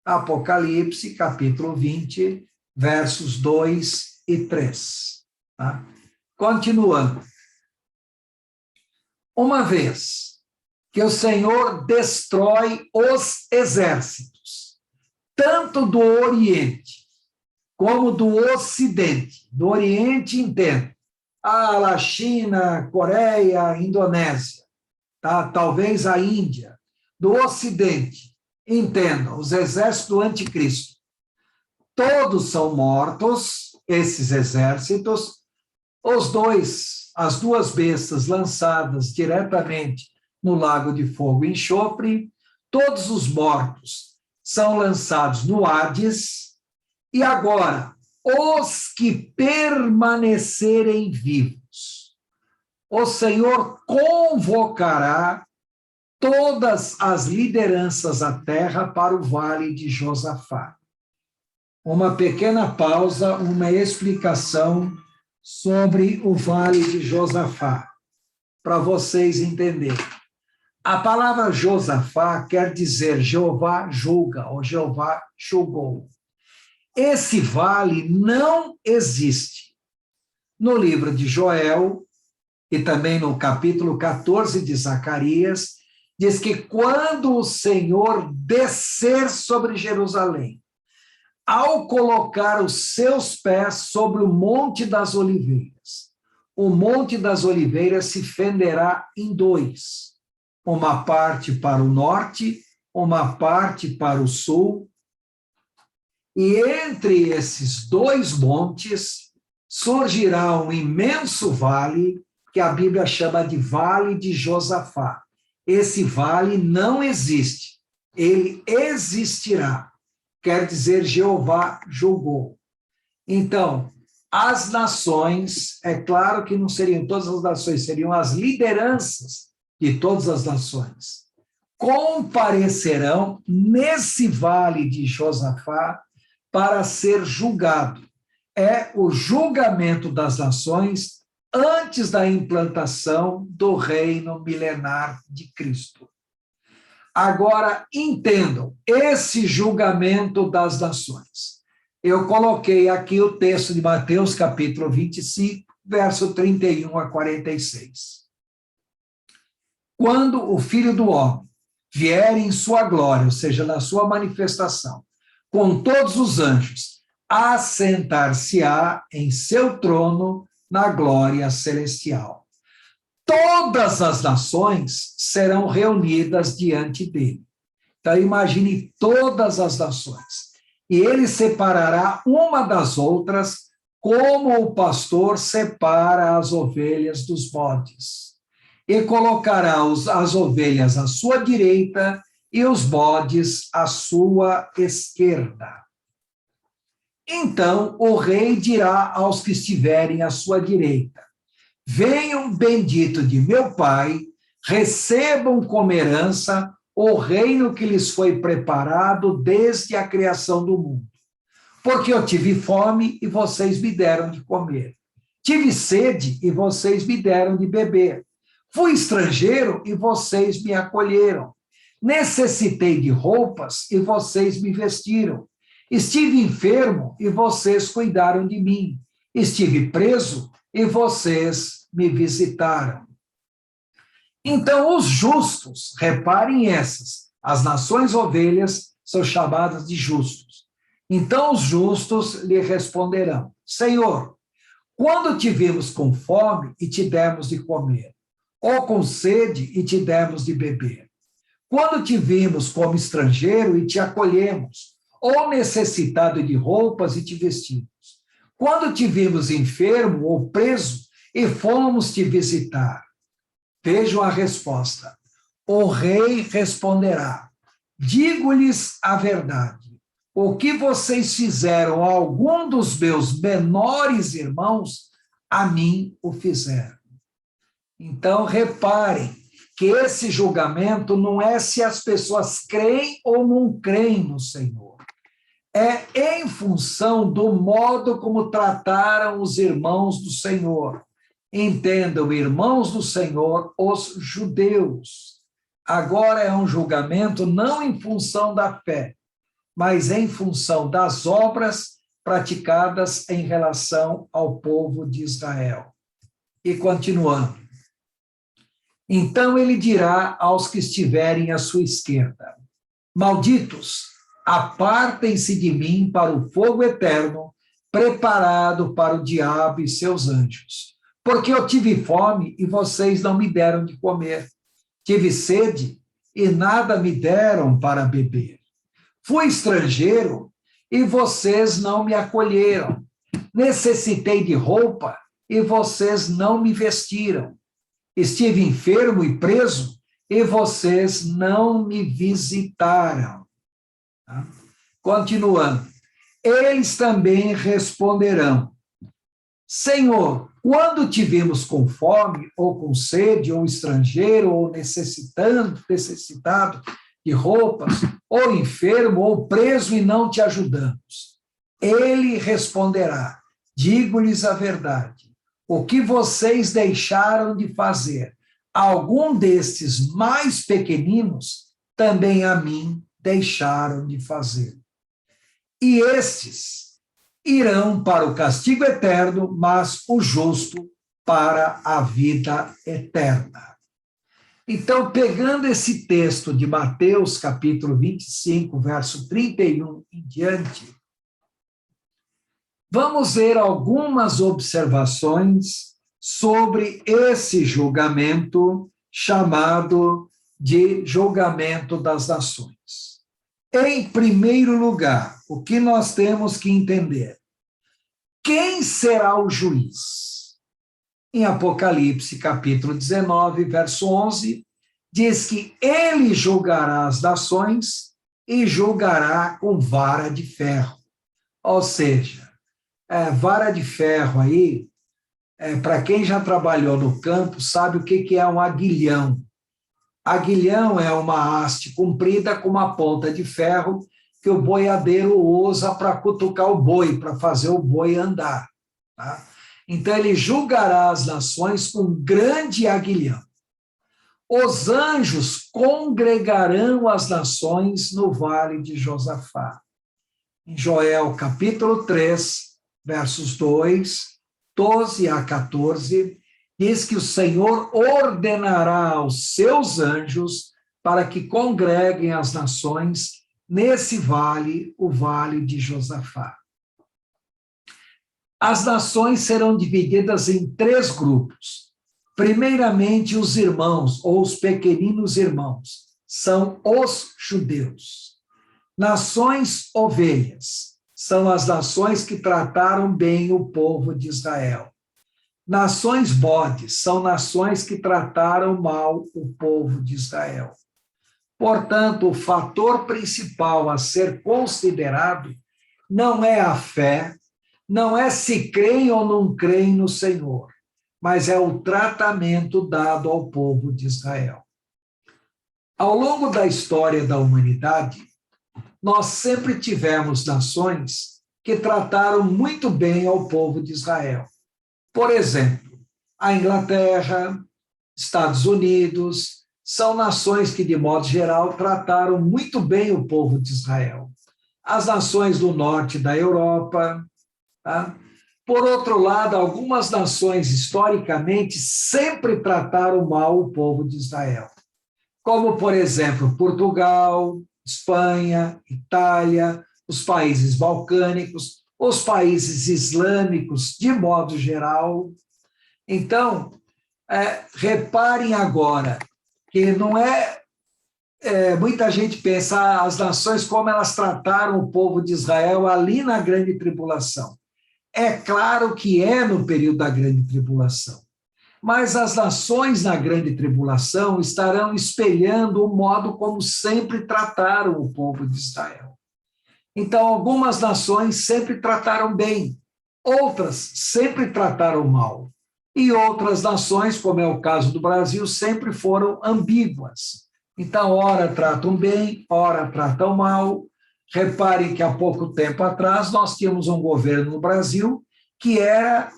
[SPEAKER 1] Apocalipse, capítulo 20, versos 2 e 3. Tá? Continuando. Uma vez que o Senhor destrói os exércitos, tanto do Oriente como do Ocidente, do Oriente inteiro. A China, Coreia, Indonésia, tá? Talvez a Índia, do Ocidente, entendam, os exércitos do anticristo, todos são mortos, esses exércitos, as duas bestas lançadas diretamente no lago de fogo e enxofre, todos os mortos são lançados no Hades, e agora, os que permanecerem vivos, o Senhor convocará todas as lideranças da terra para o vale de Josafá. Uma pequena pausa, uma explicação sobre o vale de Josafá, para vocês entenderem. A palavra Josafá quer dizer Jeová julga, ou Jeová julgou. Esse vale não existe. No livro de Joel, e também no capítulo 14 de Zacarias, diz que quando o Senhor descer sobre Jerusalém, ao colocar os seus pés sobre o Monte das Oliveiras, o Monte das Oliveiras se fenderá em dois, uma parte para o norte, uma parte para o sul, e entre esses dois montes surgirá um imenso vale, que a Bíblia chama de Vale de Josafá. Esse vale não existe, ele existirá. Quer dizer, Jeová julgou. Então, as nações, é claro que não seriam todas as nações, seriam as lideranças de todas as nações, comparecerão nesse vale de Josafá para ser julgado. É o julgamento das nações antes da implantação do reino milenar de Cristo. Agora, entendam, esse julgamento das nações. Eu coloquei aqui o texto de Mateus, capítulo 25, verso 31 a 46. Quando o Filho do Homem vier em sua glória, ou seja, na sua manifestação, com todos os anjos, assentar-se-á em seu trono na glória celestial. Todas as nações serão reunidas diante dele. Então, imagine todas as nações. E ele separará uma das outras, como o pastor separa as ovelhas dos bodes. E colocará as ovelhas à sua direita e os bodes à sua esquerda. Então o rei dirá aos que estiverem à sua direita: venham, bendito de meu Pai, recebam como herança o reino que lhes foi preparado desde a criação do mundo. Porque eu tive fome e vocês me deram de comer. Tive sede e vocês me deram de beber. Fui estrangeiro e vocês me acolheram. Necessitei de roupas e vocês me vestiram. Estive enfermo e vocês cuidaram de mim. Estive preso e vocês me visitaram. Então, os justos, reparem as nações ovelhas são chamadas de justos. Então, os justos lhe responderão: Senhor, quando te vimos com fome e te demos de comer, ou com sede e te demos de beber? Quando te vimos como estrangeiro e te acolhemos, ou necessitado de roupas e te vestimos? Quando te vimos enfermo ou preso e fomos te visitar? Vejam a resposta. O rei responderá: digo-lhes a verdade. O que vocês fizeram a algum dos meus menores irmãos, a mim o fizeram. Então, reparem que esse julgamento não é se as pessoas creem ou não creem no Senhor. É em função do modo como trataram os irmãos do Senhor. Entendam, irmãos do Senhor, os judeus. Agora é um julgamento não em função da fé, mas em função das obras praticadas em relação ao povo de Israel. E continuando. Então ele dirá aos que estiverem à sua esquerda: malditos, apartem-se de mim para o fogo eterno, preparado para o diabo e seus anjos. Porque eu tive fome e vocês não me deram de comer. Tive sede e nada me deram para beber. Fui estrangeiro e vocês não me acolheram. Necessitei de roupa e vocês não me vestiram. Estive enfermo e preso e vocês não me visitaram. Tá? Continuando. Eles também responderão: Senhor, quando te vimos com fome, ou com sede, ou estrangeiro, ou necessitado de roupas, ou enfermo, ou preso e não te ajudamos? Ele responderá: digo-lhes a verdade, o que vocês deixaram de fazer, algum destes mais pequeninos, também a mim deixaram de fazer. E estes irão para o castigo eterno, mas o justo para a vida eterna. Então, pegando esse texto de Mateus, capítulo 25, verso 31 em diante, vamos ver algumas observações sobre esse julgamento chamado de julgamento das nações. Em primeiro lugar, o que nós temos que entender? Quem será o juiz? Em Apocalipse, capítulo 19, verso 11, diz que ele julgará as nações e julgará com vara de ferro. Ou seja, vara de ferro aí, para quem já trabalhou no campo, sabe o que é um aguilhão. Aguilhão é uma haste comprida com uma ponta de ferro que o boiadeiro usa para cutucar o boi, para fazer o boi andar. Tá? Então, ele julgará as nações com grande aguilhão. Os anjos congregarão as nações no vale de Josafá. Em Joel, capítulo 3, versos 12 a 14, diz que o Senhor ordenará aos seus anjos para que congreguem as nações nesse vale, o vale de Josafá. As nações serão divididas em 3 grupos. Primeiramente, os irmãos, ou os pequeninos irmãos, são os judeus. Nações ovelhas, são as nações que trataram bem o povo de Israel. Nações bodes, são nações que trataram mal o povo de Israel. Portanto, o fator principal a ser considerado não é a fé, não é se creem ou não creem no Senhor, mas é o tratamento dado ao povo de Israel. Ao longo da história da humanidade, nós sempre tivemos nações que trataram muito bem ao povo de Israel. Por exemplo, a Inglaterra, Estados Unidos, são nações que, de modo geral, trataram muito bem o povo de Israel. As nações do norte da Europa. Tá? Por outro lado, algumas nações, historicamente, sempre trataram mal o povo de Israel. Como, por exemplo, Portugal, Espanha, Itália, os países balcânicos, os países islâmicos, de modo geral. Então, reparem agora que não muita gente pensa as nações como elas trataram o povo de Israel ali na grande tribulação. É claro que é no período da grande tribulação, mas as nações na grande tribulação estarão espelhando o modo como sempre trataram o povo de Israel. Então, algumas nações sempre trataram bem, outras sempre trataram mal. E outras nações, como é o caso do Brasil, sempre foram ambíguas. Então, ora tratam bem, ora tratam mal. Reparem que há pouco tempo atrás nós tínhamos um governo no Brasil que era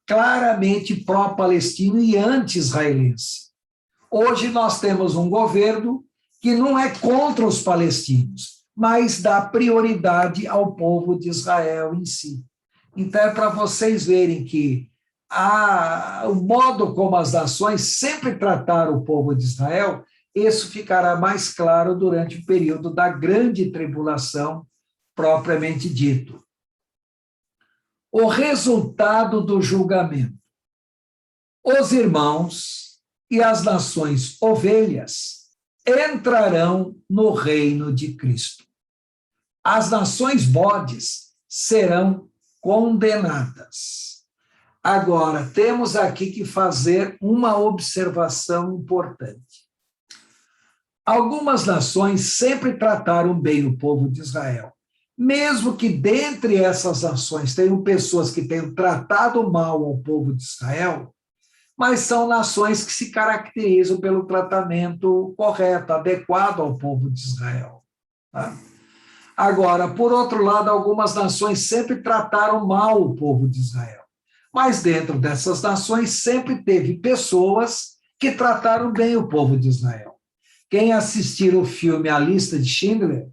[SPEAKER 1] claramente pró-palestino e anti-israelense. Hoje nós temos um governo que não é contra os palestinos, mas dá prioridade ao povo de Israel em si. Então, é para vocês verem que o modo como as nações sempre trataram o povo de Israel, isso ficará mais claro durante o período da grande tribulação, propriamente dito. o resultado do julgamento. Os irmãos e as nações ovelhas entrarão no reino de Cristo. As nações bodes serão condenadas. Agora, temos aqui que fazer uma observação importante. Algumas nações sempre trataram bem o povo de Israel. Mesmo que dentre essas nações tenham pessoas que tenham tratado mal ao povo de Israel, mas são nações que se caracterizam pelo tratamento correto, adequado ao povo de Israel. Tá? Agora, por outro lado, algumas nações sempre trataram mal o povo de Israel. Mas dentro dessas nações sempre teve pessoas que trataram bem o povo de Israel. Quem assistir o filme A Lista de Schindler,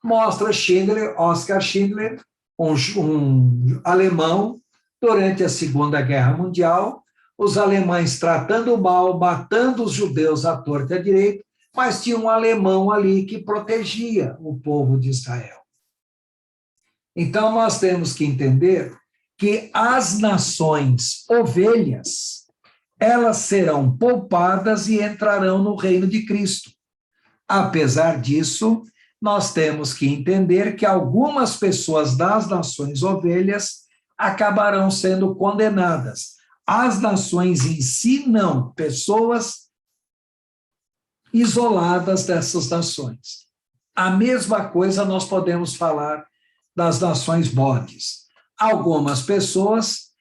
[SPEAKER 1] mostra Schindler, Oskar Schindler, um alemão, durante a Segunda Guerra Mundial, os alemães tratando mal, matando os judeus à torta e à direita, mas tinha um alemão ali que protegia o povo de Israel. Então, nós temos que entender que as nações ovelhas, elas serão poupadas e entrarão no reino de Cristo. Apesar disso, nós temos que entender que algumas pessoas das nações ovelhas acabarão sendo condenadas. As nações em si, não, pessoas isoladas dessas nações. A mesma coisa nós podemos falar das nações bodes. Algumas pessoas,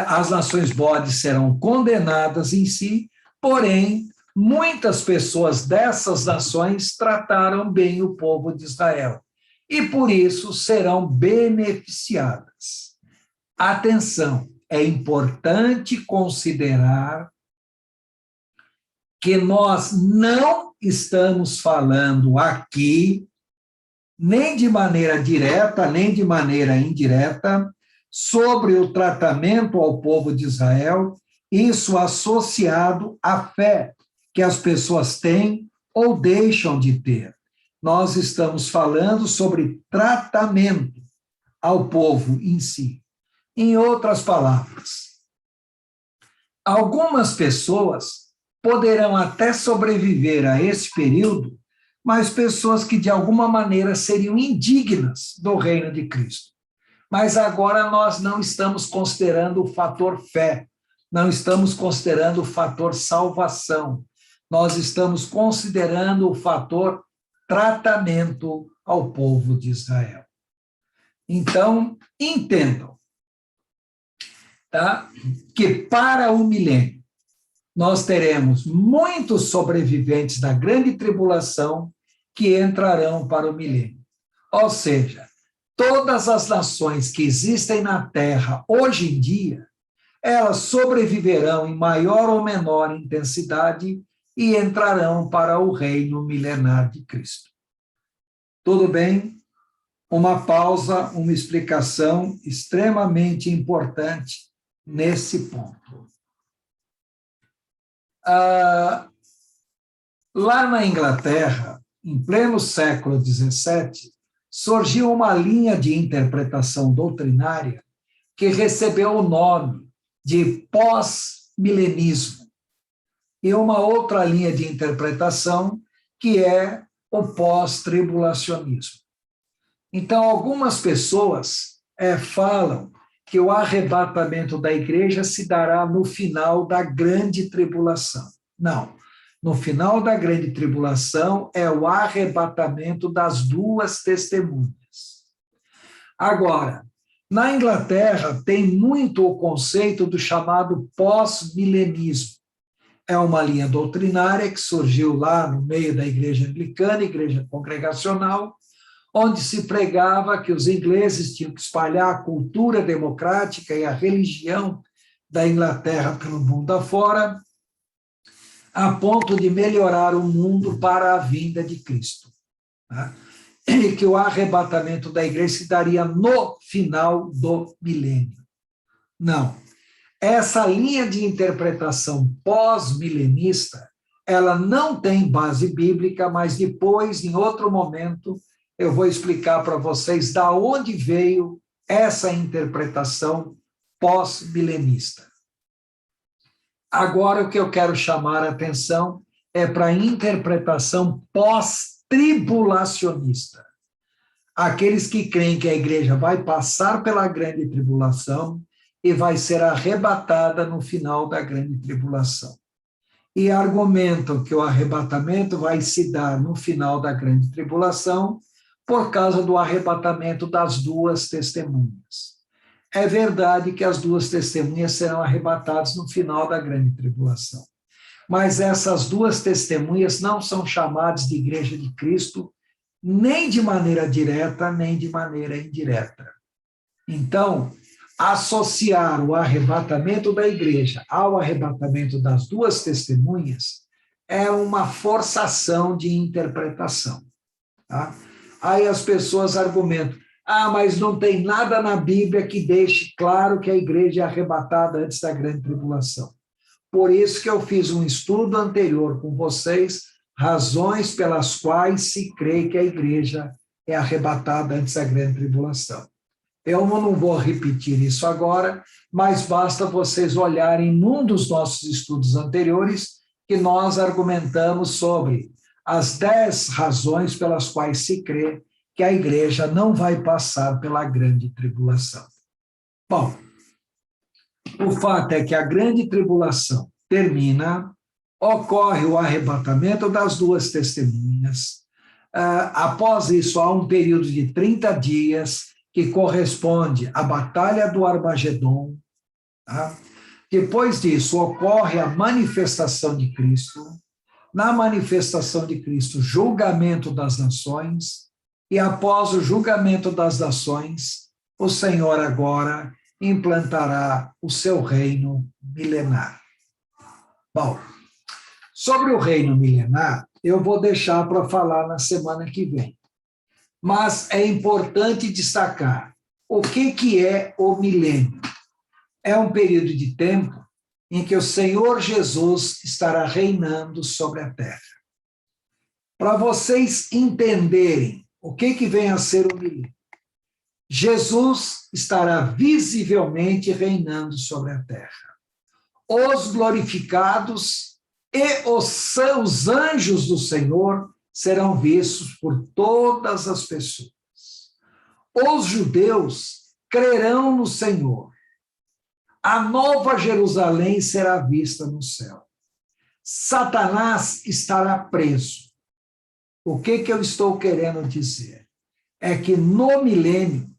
[SPEAKER 1] as nações bodes serão condenadas em si, porém, muitas pessoas dessas nações trataram bem o povo de Israel e, por isso, serão beneficiadas. Atenção, é importante considerar que nós não estamos falando aqui, nem de maneira direta, nem de maneira indireta, sobre o tratamento ao povo de Israel, isso associado à fé que as pessoas têm ou deixam de ter. Nós estamos falando sobre tratamento ao povo em si. Em outras palavras, algumas pessoas poderão até sobreviver a esse período, mas pessoas que de alguma maneira seriam indignas do reino de Cristo. Mas agora nós não estamos considerando o fator fé, não estamos considerando o fator salvação, nós estamos considerando o fator tratamento ao povo de Israel. Então, entendam, tá? Que para o milênio, nós teremos muitos sobreviventes da grande tribulação que entrarão para o milênio. Ou seja, todas as nações que existem na Terra hoje em dia, elas sobreviverão em maior ou menor intensidade e entrarão para o reino milenar de Cristo. Tudo bem? Uma pausa, uma explicação extremamente importante nesse ponto. Lá na Inglaterra, em pleno século XVII, surgiu uma linha de interpretação doutrinária que recebeu o nome de pós-milenismo, e uma outra linha de interpretação que é o pós-tribulacionismo. Então, algumas pessoas falam que o arrebatamento da igreja se dará no final da grande tribulação. Não. No final da grande tribulação é o arrebatamento das duas testemunhas. Agora, na Inglaterra tem muito o conceito do chamado pós-milenismo. É uma linha doutrinária que surgiu lá no meio da igreja anglicana, igreja congregacional, onde se pregava que os ingleses tinham que espalhar a cultura democrática e a religião da Inglaterra pelo mundo afora, a ponto de melhorar o mundo para a vinda de Cristo. Tá? E que o arrebatamento da igreja se daria no final do milênio. Não. Essa linha de interpretação pós-milenista, ela não tem base bíblica, mas depois, em outro momento, eu vou explicar para vocês da onde veio essa interpretação pós-milenista. Agora, o que eu quero chamar a atenção é para a interpretação pós-tribulacionista. Aqueles que creem que a igreja vai passar pela grande tribulação e vai ser arrebatada no final da grande tribulação. E argumentam que o arrebatamento vai se dar no final da grande tribulação por causa do arrebatamento das duas testemunhas. É verdade que as duas testemunhas serão arrebatadas no final da grande tribulação. Mas essas duas testemunhas não são chamadas de Igreja de Cristo, nem de maneira direta, nem de maneira indireta. Então, associar o arrebatamento da igreja ao arrebatamento das duas testemunhas é uma forçação de interpretação. Tá? Aí as pessoas argumentam, mas não tem nada na Bíblia que deixe claro que a igreja é arrebatada antes da grande tribulação. Por isso que eu fiz um estudo anterior com vocês, razões pelas quais se crê que a igreja é arrebatada antes da grande tribulação. Eu não vou repetir isso agora, mas basta vocês olharem num dos nossos estudos anteriores que nós argumentamos sobre as 10 razões pelas quais se crê que a igreja não vai passar pela grande tribulação. Bom, o fato é que a grande tribulação termina, ocorre o arrebatamento das duas testemunhas. Após isso, há um período de 30 dias que corresponde à Batalha do Armagedon. Tá? Depois disso, ocorre a manifestação de Cristo. Na manifestação de Cristo, julgamento das nações. E após o julgamento das nações, o Senhor agora implantará o seu reino milenar. Bom, sobre o reino milenar, eu vou deixar para falar na semana que vem. Mas é importante destacar o que é o milênio. É um período de tempo em que o Senhor Jesus estará reinando sobre a terra. Para vocês entenderem o que vem a ser o milênio, Jesus estará visivelmente reinando sobre a terra. Os glorificados e os anjos do Senhor serão vistos por todas as pessoas. Os judeus crerão no Senhor. A nova Jerusalém será vista no céu. Satanás estará preso. O que eu estou querendo dizer? É que no milênio,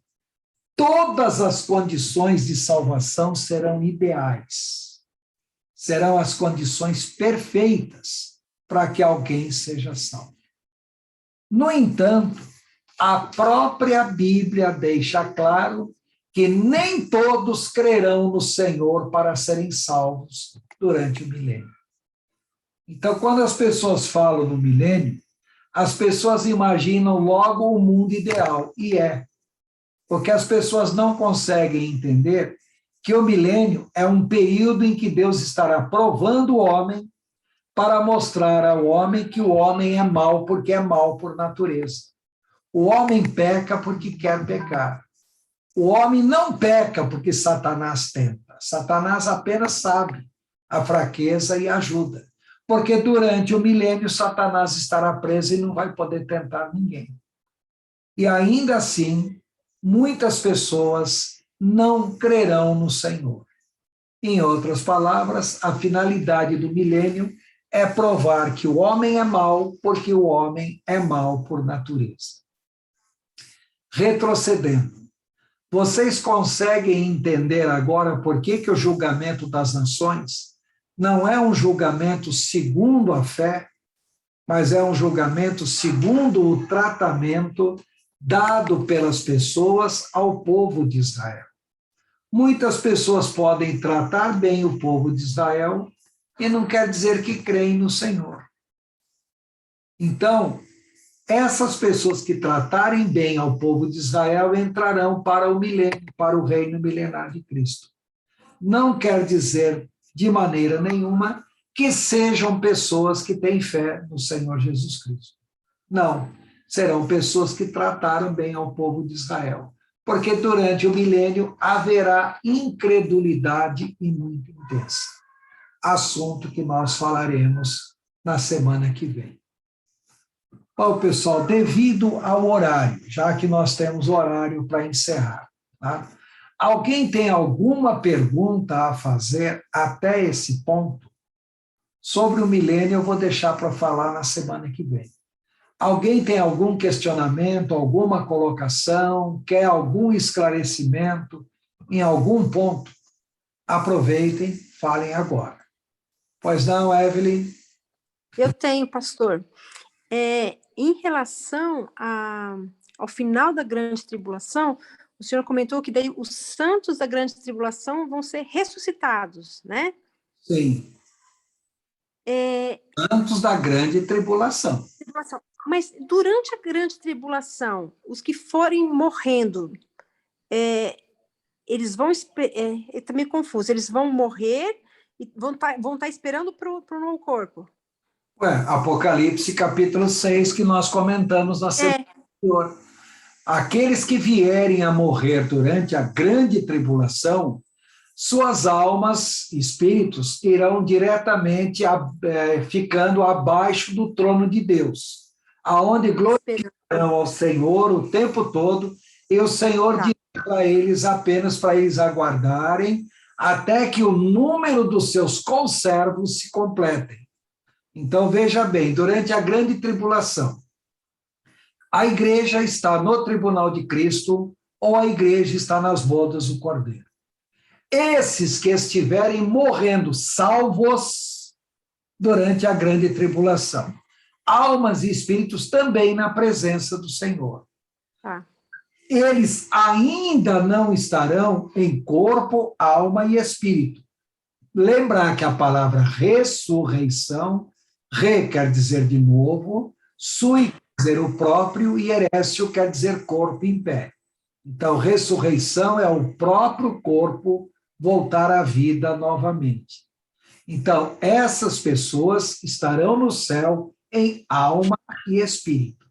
[SPEAKER 1] todas as condições de salvação serão ideais. Serão as condições perfeitas para que alguém seja salvo. No entanto, a própria Bíblia deixa claro que nem todos crerão no Senhor para serem salvos durante o milênio. Então, quando as pessoas falam no milênio, as pessoas imaginam logo o mundo ideal, e é. Porque as pessoas não conseguem entender que o milênio é um período em que Deus estará provando o homem para mostrar ao homem que o homem é mau porque é mau por natureza. O homem peca porque quer pecar. O homem não peca porque Satanás tenta. Satanás apenas sabe a fraqueza e ajuda. Porque durante o milênio Satanás estará preso e não vai poder tentar ninguém. E ainda assim, muitas pessoas não crerão no Senhor. Em outras palavras, a finalidade do milênio é provar que o homem é mau porque o homem é mau por natureza. Retrocedendo, vocês conseguem entender agora por que o julgamento das nações não é um julgamento segundo a fé, mas é um julgamento segundo o tratamento dado pelas pessoas ao povo de Israel. Muitas pessoas podem tratar bem o povo de Israel e não quer dizer que creem no Senhor. Então, essas pessoas que tratarem bem ao povo de Israel entrarão para o milênio, para o reino milenar de Cristo. Não quer dizer, de maneira nenhuma, que sejam pessoas que têm fé no Senhor Jesus Cristo. Não, serão pessoas que trataram bem ao povo de Israel. porque durante o milênio haverá incredulidade e muito intensa. Assunto que nós falaremos na semana que vem. Bom, pessoal, devido ao horário, já que nós temos horário para encerrar, tá? Alguém tem alguma pergunta a fazer até esse ponto? Sobre o milênio, eu vou deixar para falar na semana que vem. Alguém tem algum questionamento, alguma colocação, quer algum esclarecimento em algum ponto? Aproveitem, falem agora. Pois não, Evelyn?
[SPEAKER 2] Eu tenho, pastor. Em relação ao final da grande tribulação, o senhor comentou que daí os santos da grande tribulação vão ser ressuscitados, né?
[SPEAKER 1] Sim. Santos da grande tribulação.
[SPEAKER 2] Mas durante a grande tribulação, os que forem morrendo, eles vão... Está meio confuso. Eles vão morrer e vão tá esperando para o novo corpo.
[SPEAKER 1] Apocalipse capítulo 6, que nós comentamos na semana anterior. Aqueles que vierem a morrer durante a grande tribulação, suas almas, espíritos, irão diretamente ficando abaixo do trono de Deus, aonde glorificarão ao Senhor o tempo todo, e o Senhor dirá para eles apenas para eles aguardarem até que o número dos seus conservos se completem. Então, veja bem, durante a grande tribulação, a igreja está no tribunal de Cristo ou a igreja está nas bodas do Cordeiro. Esses que estiverem morrendo salvos durante a grande tribulação, almas e espíritos também na presença do Senhor. Eles ainda não estarão em corpo, alma e espírito. Lembrar que a palavra ressurreição, re quer dizer de novo, sui quer dizer o próprio e erécio quer dizer corpo em pé. Então, ressurreição é o próprio corpo voltar à vida novamente. Então, essas pessoas estarão no céu em alma e espírito.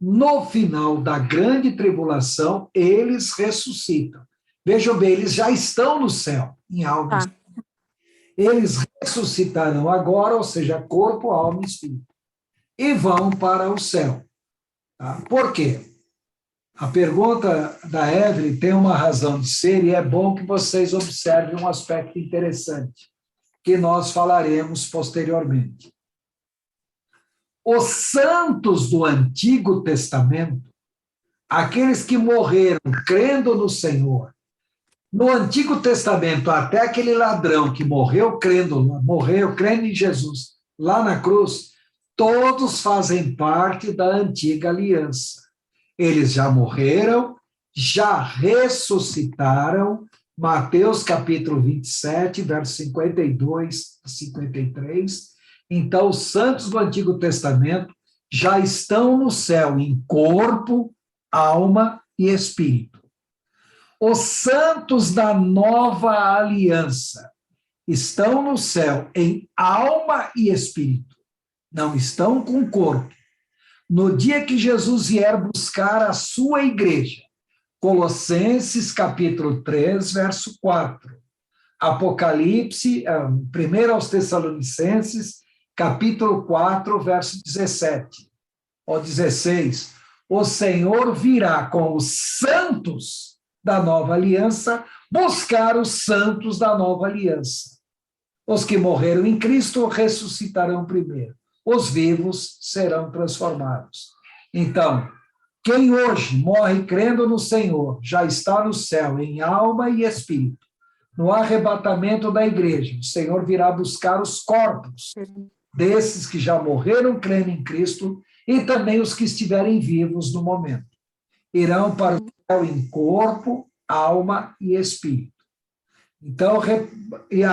[SPEAKER 1] No final da grande tribulação, eles ressuscitam. Vejam bem, eles já estão no céu, em alma e espírito. Eles ressuscitarão agora, ou seja, corpo, alma e espírito, e vão para o céu. Tá? Por quê? A pergunta da Evelyn tem uma razão de ser e é bom que vocês observem um aspecto interessante, que nós falaremos posteriormente. Os santos do Antigo Testamento, aqueles que morreram crendo no Senhor, no Antigo Testamento, até aquele ladrão que morreu crendo em Jesus, lá na cruz, todos fazem parte da antiga aliança. Eles já morreram, já ressuscitaram, Mateus capítulo 27, versos 52 a 53. Então, os santos do Antigo Testamento já estão no céu em corpo, alma e espírito. Os santos da nova aliança estão no céu em alma e espírito, não estão com corpo. No dia que Jesus vier buscar a sua igreja, Colossenses capítulo 3, verso 4, Apocalipse, 1 aos Tessalonicenses, capítulo 4, verso 17 ou 16, o Senhor virá com os santos da nova aliança buscar os santos da nova aliança. Os que morreram em Cristo ressuscitarão primeiro. Os vivos serão transformados. Então, quem hoje morre crendo no Senhor já está no céu em alma e espírito. No arrebatamento da igreja, o Senhor virá buscar os corpos desses que já morreram crendo em Cristo e também os que estiverem vivos no momento. Irão para o céu em corpo, alma e espírito. Então, e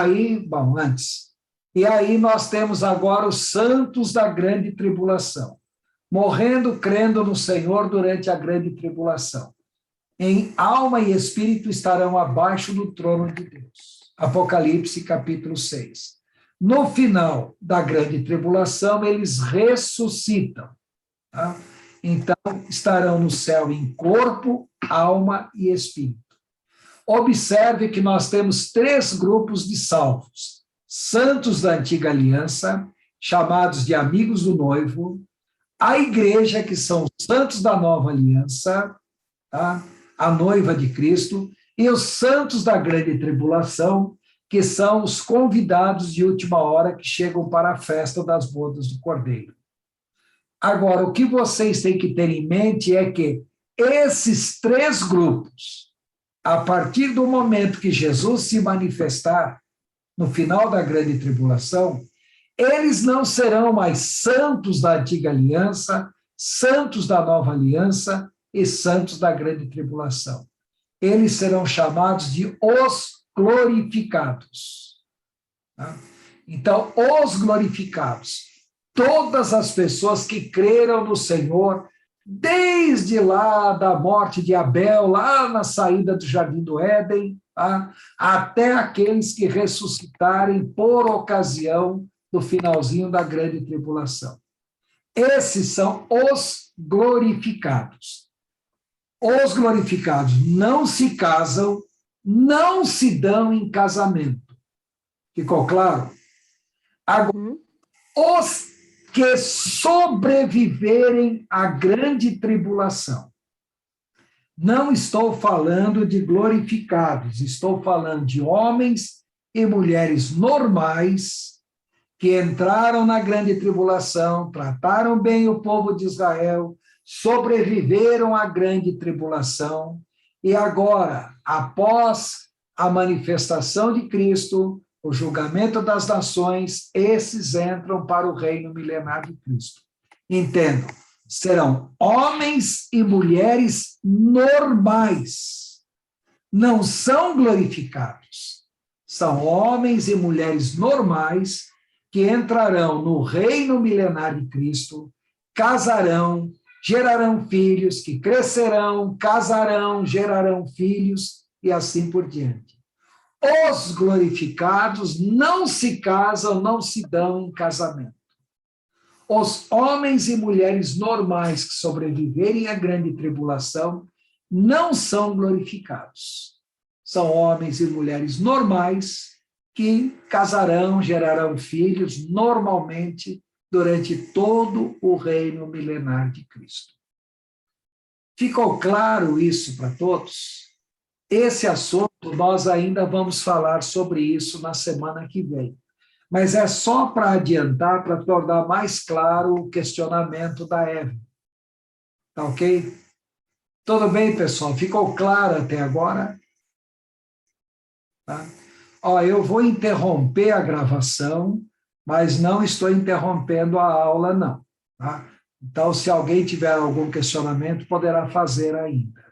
[SPEAKER 1] aí nós temos agora os santos da grande tribulação, morrendo crendo no Senhor durante a grande tribulação. Em alma e espírito estarão abaixo do trono de Deus. Apocalipse capítulo 6. No final da grande tribulação, eles ressuscitam. Tá? Então, estarão no céu em corpo, alma e espírito. Observe que nós temos 3 grupos de salvos: santos da antiga aliança, chamados de amigos do noivo, a igreja, que são os santos da nova aliança, tá? A noiva de Cristo, e os santos da grande tribulação, que são os convidados de última hora que chegam para a festa das bodas do Cordeiro. Agora, o que vocês têm que ter em mente é que esses 3 grupos, a partir do momento que Jesus se manifestar no final da grande tribulação, eles não serão mais santos da antiga aliança, santos da nova aliança e santos da grande tribulação. Eles serão chamados de os glorificados. Tá? Então, os glorificados, todas as pessoas que creram no Senhor, desde lá da morte de Abel, lá na saída do Jardim do Éden, tá? Até aqueles que ressuscitarem por ocasião do finalzinho da grande tribulação. Esses são os glorificados. Os glorificados não se casam, não se dão em casamento. Ficou claro? Agora, os que sobreviverem à grande tribulação. Não estou falando de glorificados, estou falando de homens e mulheres normais que entraram na grande tribulação, trataram bem o povo de Israel, sobreviveram à grande tribulação, e agora, após a manifestação de Cristo, o julgamento das nações, esses entram para o reino milenar de Cristo. Entendam, serão homens e mulheres normais, não são glorificados, são homens e mulheres normais que entrarão no reino milenar de Cristo, casarão, gerarão filhos, que crescerão, casarão, gerarão filhos, e assim por diante. Os glorificados não se casam, não se dão em casamento. Os homens e mulheres normais que sobreviverem à grande tribulação não são glorificados. São homens e mulheres normais que casarão, gerarão filhos normalmente durante todo o reino milenar de Cristo. Ficou claro isso para todos? Esse assunto, nós ainda vamos falar sobre isso na semana que vem. Mas é só para adiantar, para tornar mais claro o questionamento da Eve. Tá ok? Tudo bem, pessoal? Ficou claro até agora? Tá? Ó, eu vou interromper a gravação, mas não estou interrompendo a aula, não. Tá? Então, se alguém tiver algum questionamento, poderá fazer ainda.